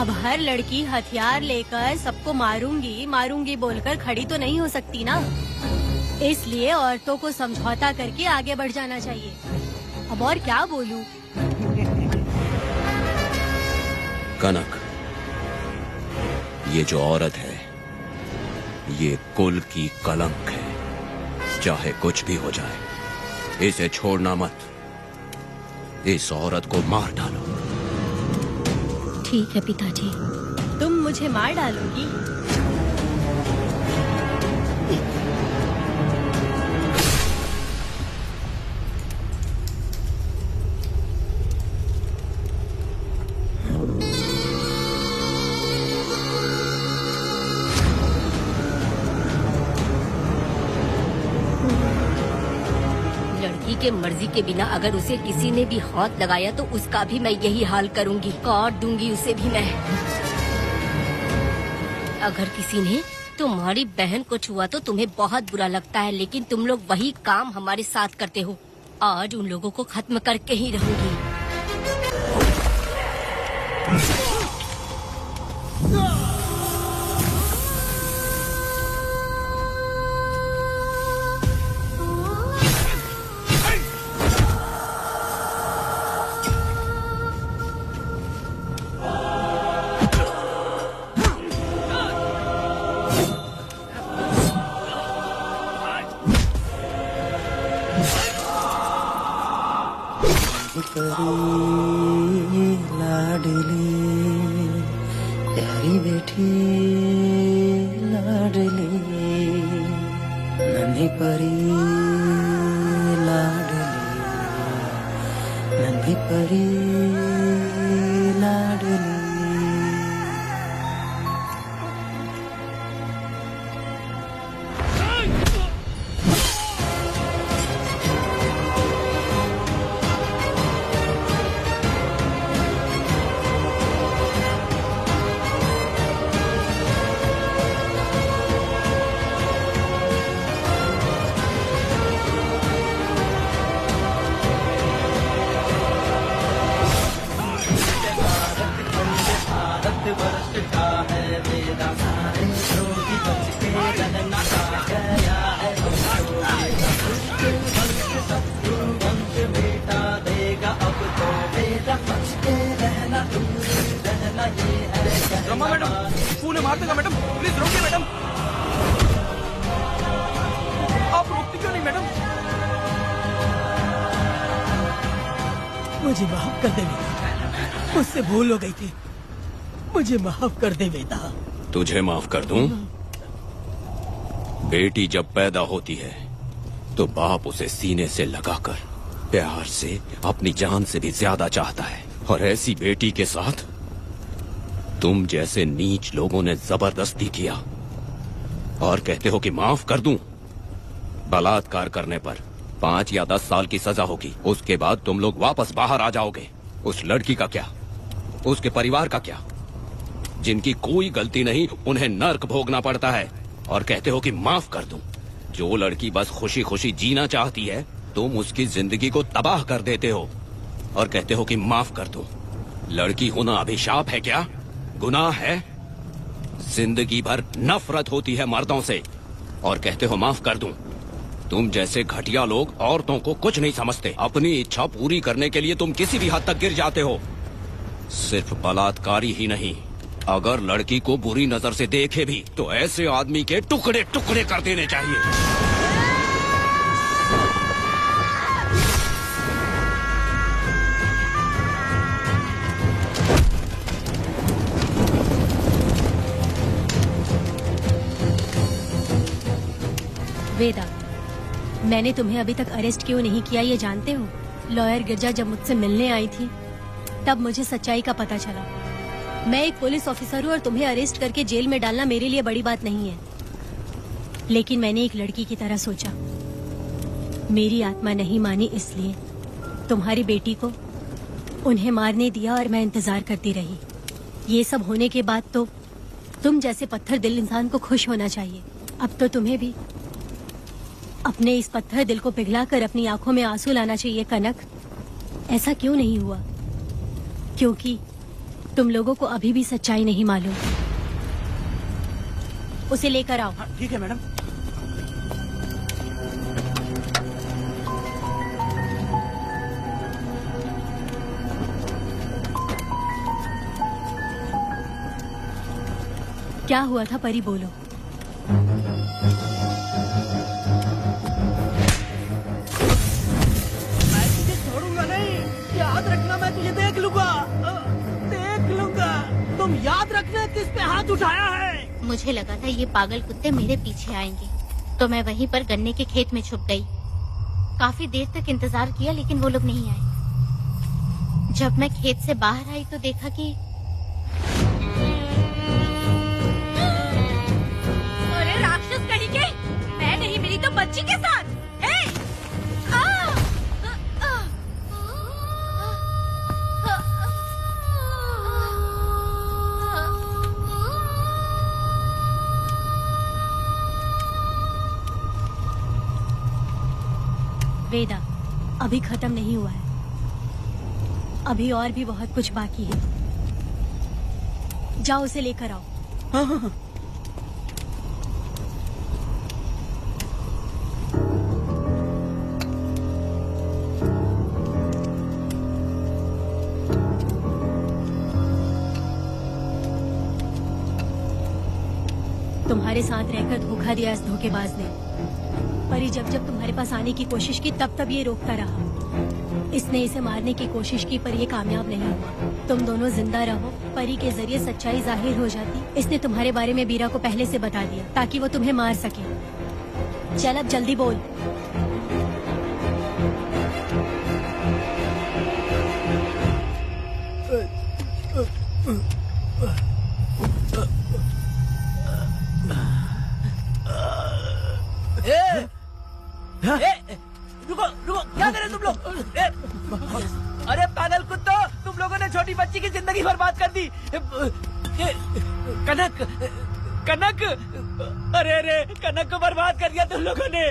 अब हर लड़की हथियार लेकर सबको मारूंगी मारूंगी बोलकर खड़ी तो नहीं हो सकती ना। इसलिए औरतों को समझौता करके आगे बढ़ जाना चाहिए। अब और क्या बोलूं? कनक, ये जो औरत है ये कुल की कलंक है। चाहे कुछ भी हो जाए इसे छोड़ना मत। इस औरत को मार डालो। ठीक है पिताजी। तुम मुझे मार डालोगी? के मर्जी के बिना अगर उसे किसी ने भी हाथ लगाया तो उसका भी मैं यही हाल करूंगी। काट दूंगी उसे भी मैं। अगर किसी ने तुम्हारी बहन को छुआ तो तुम्हें बहुत बुरा लगता है, लेकिन तुम लोग वही काम हमारे साथ करते हो। आज उन लोगों को खत्म करके ही रहूंगी। लाडली प्यारी बेटी लाडली नन्ही परी लाडली नन्ही परी लाडली। रमा मैडम, फूल मार देगा मैडम, प्लीज रोकिए मैडम। आप रोकती क्यों नहीं मैडम? मुझे माफ कर दे बेटा, मुझसे भूल हो गई थी। मुझे माफ कर दे बेटा। तुझे माफ कर दूं? बेटी जब पैदा होती है तो बाप उसे सीने से लगाकर प्यार से अपनी जान से भी ज्यादा चाहता है, और ऐसी बेटी के साथ तुम जैसे नीच लोगों ने जबरदस्ती किया। और कहते हो कि माफ कर दूं। बलात्कार करने पर 5 या 10 साल की सजा होगी। उसके बाद तुम लोग वापस बाहर आ जाओगे। उस लड़की का क्या, उसके परिवार का क्या? जिनकी कोई गलती नहीं उन्हें नर्क भोगना पड़ता है। और कहते हो कि माफ कर दूं। जो लड़की बस खुशी खुशी जीना चाहती है, तुम उसकी जिंदगी को तबाह कर देते हो और कहते हो कि माफ कर दूं। लड़की होना अभिशाप है क्या? गुनाह है? जिंदगी भर नफरत होती है मर्दों से और कहते हो माफ कर दूं। तुम जैसे घटिया लोग औरतों को कुछ नहीं समझते। अपनी इच्छा पूरी करने के लिए तुम किसी भी हद तक गिर जाते हो। सिर्फ बलात्कारी ही नहीं, अगर लड़की को बुरी नजर से देखे भी तो ऐसे आदमी के टुकड़े टुकड़े कर देने चाहिए। वेदा, मैंने तुम्हें अभी तक अरेस्ट क्यों नहीं किया ये जानते हो? लॉयर गिरजा जब मुझसे मिलने आई थी तब मुझे सच्चाई का पता चला। मैं एक पुलिस ऑफिसर हूँ और तुम्हें अरेस्ट करके जेल में डालना मेरे लिए बड़ी बात नहीं है, लेकिन मैंने एक लड़की की तरह सोचा। मेरी आत्मा नहीं मानी, इसलिए तुम्हारी बेटी को उन्हें मारने दिया और मैं इंतजार करती रही। ये सब होने के बाद तो तुम जैसे पत्थर दिल इंसान को खुश होना चाहिए। अब तो तुम्हें भी अपने इस पत्थर दिल को पिघलाकर अपनी आंखों में आंसू लाना चाहिए। कनक, ऐसा क्यों नहीं हुआ? क्योंकि तुम लोगों को अभी भी सच्चाई नहीं मालूम। उसे लेकर आओ। ठीक है मैडम। क्या हुआ था परी, बोलो। मैं तुझे छोड़ूंगा नहीं, याद रखना। मैं तुझे देख लूंगा, देख लूंगा। तुम याद रखना किस पे हाथ उठाया है। मुझे लगा था ये पागल कुत्ते मेरे पीछे आएंगे, तो मैं वहीं पर गन्ने के खेत में छुप गई। काफी देर तक इंतजार किया लेकिन वो लोग नहीं आए। जब मैं खेत से बाहर आई तो देखा कि अरे राक्षस कड़ी के, मैं नहीं मिली तो बच्ची के साथ। वेदा, अभी खत्म नहीं हुआ है। अभी और भी बहुत कुछ बाकी है। जाओ उसे लेकर आओ। हाँ हाँ हाँ। तुम्हारे साथ रहकर धोखा दिया इस धोखेबाज ने। परी जब जब तुम्हारे पास आने की कोशिश की तब तब ये रोकता रहा। इसने इसे मारने की कोशिश की पर ये कामयाब नहीं हुआ। तुम दोनों जिंदा रहो, परी के जरिए सच्चाई जाहिर हो जाती। इसने तुम्हारे बारे में बीरा को पहले से बता दिया ताकि वो तुम्हें मार सके। चल अब जल्दी बोल। रुको रुको, क्या करे तुम लोग? अरे पागल कुत्तो, तुम लोगों ने छोटी बच्ची की जिंदगी बर्बाद कर दी। कनक, कनक, अरे अरे कनक को बर्बाद कर दिया तुम लोगों ने।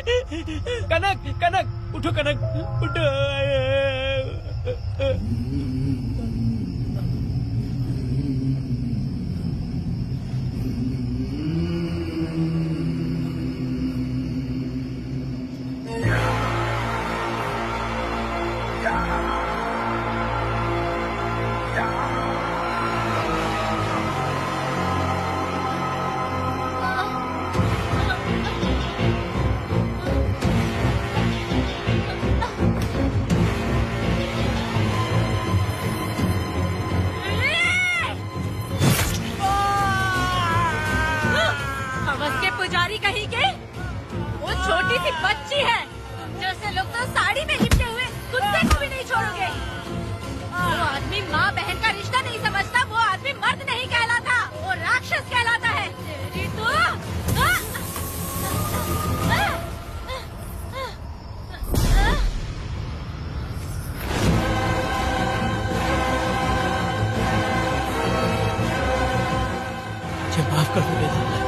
कनक, कनक उठो, कनक उठो। माफ कर दो वेदा।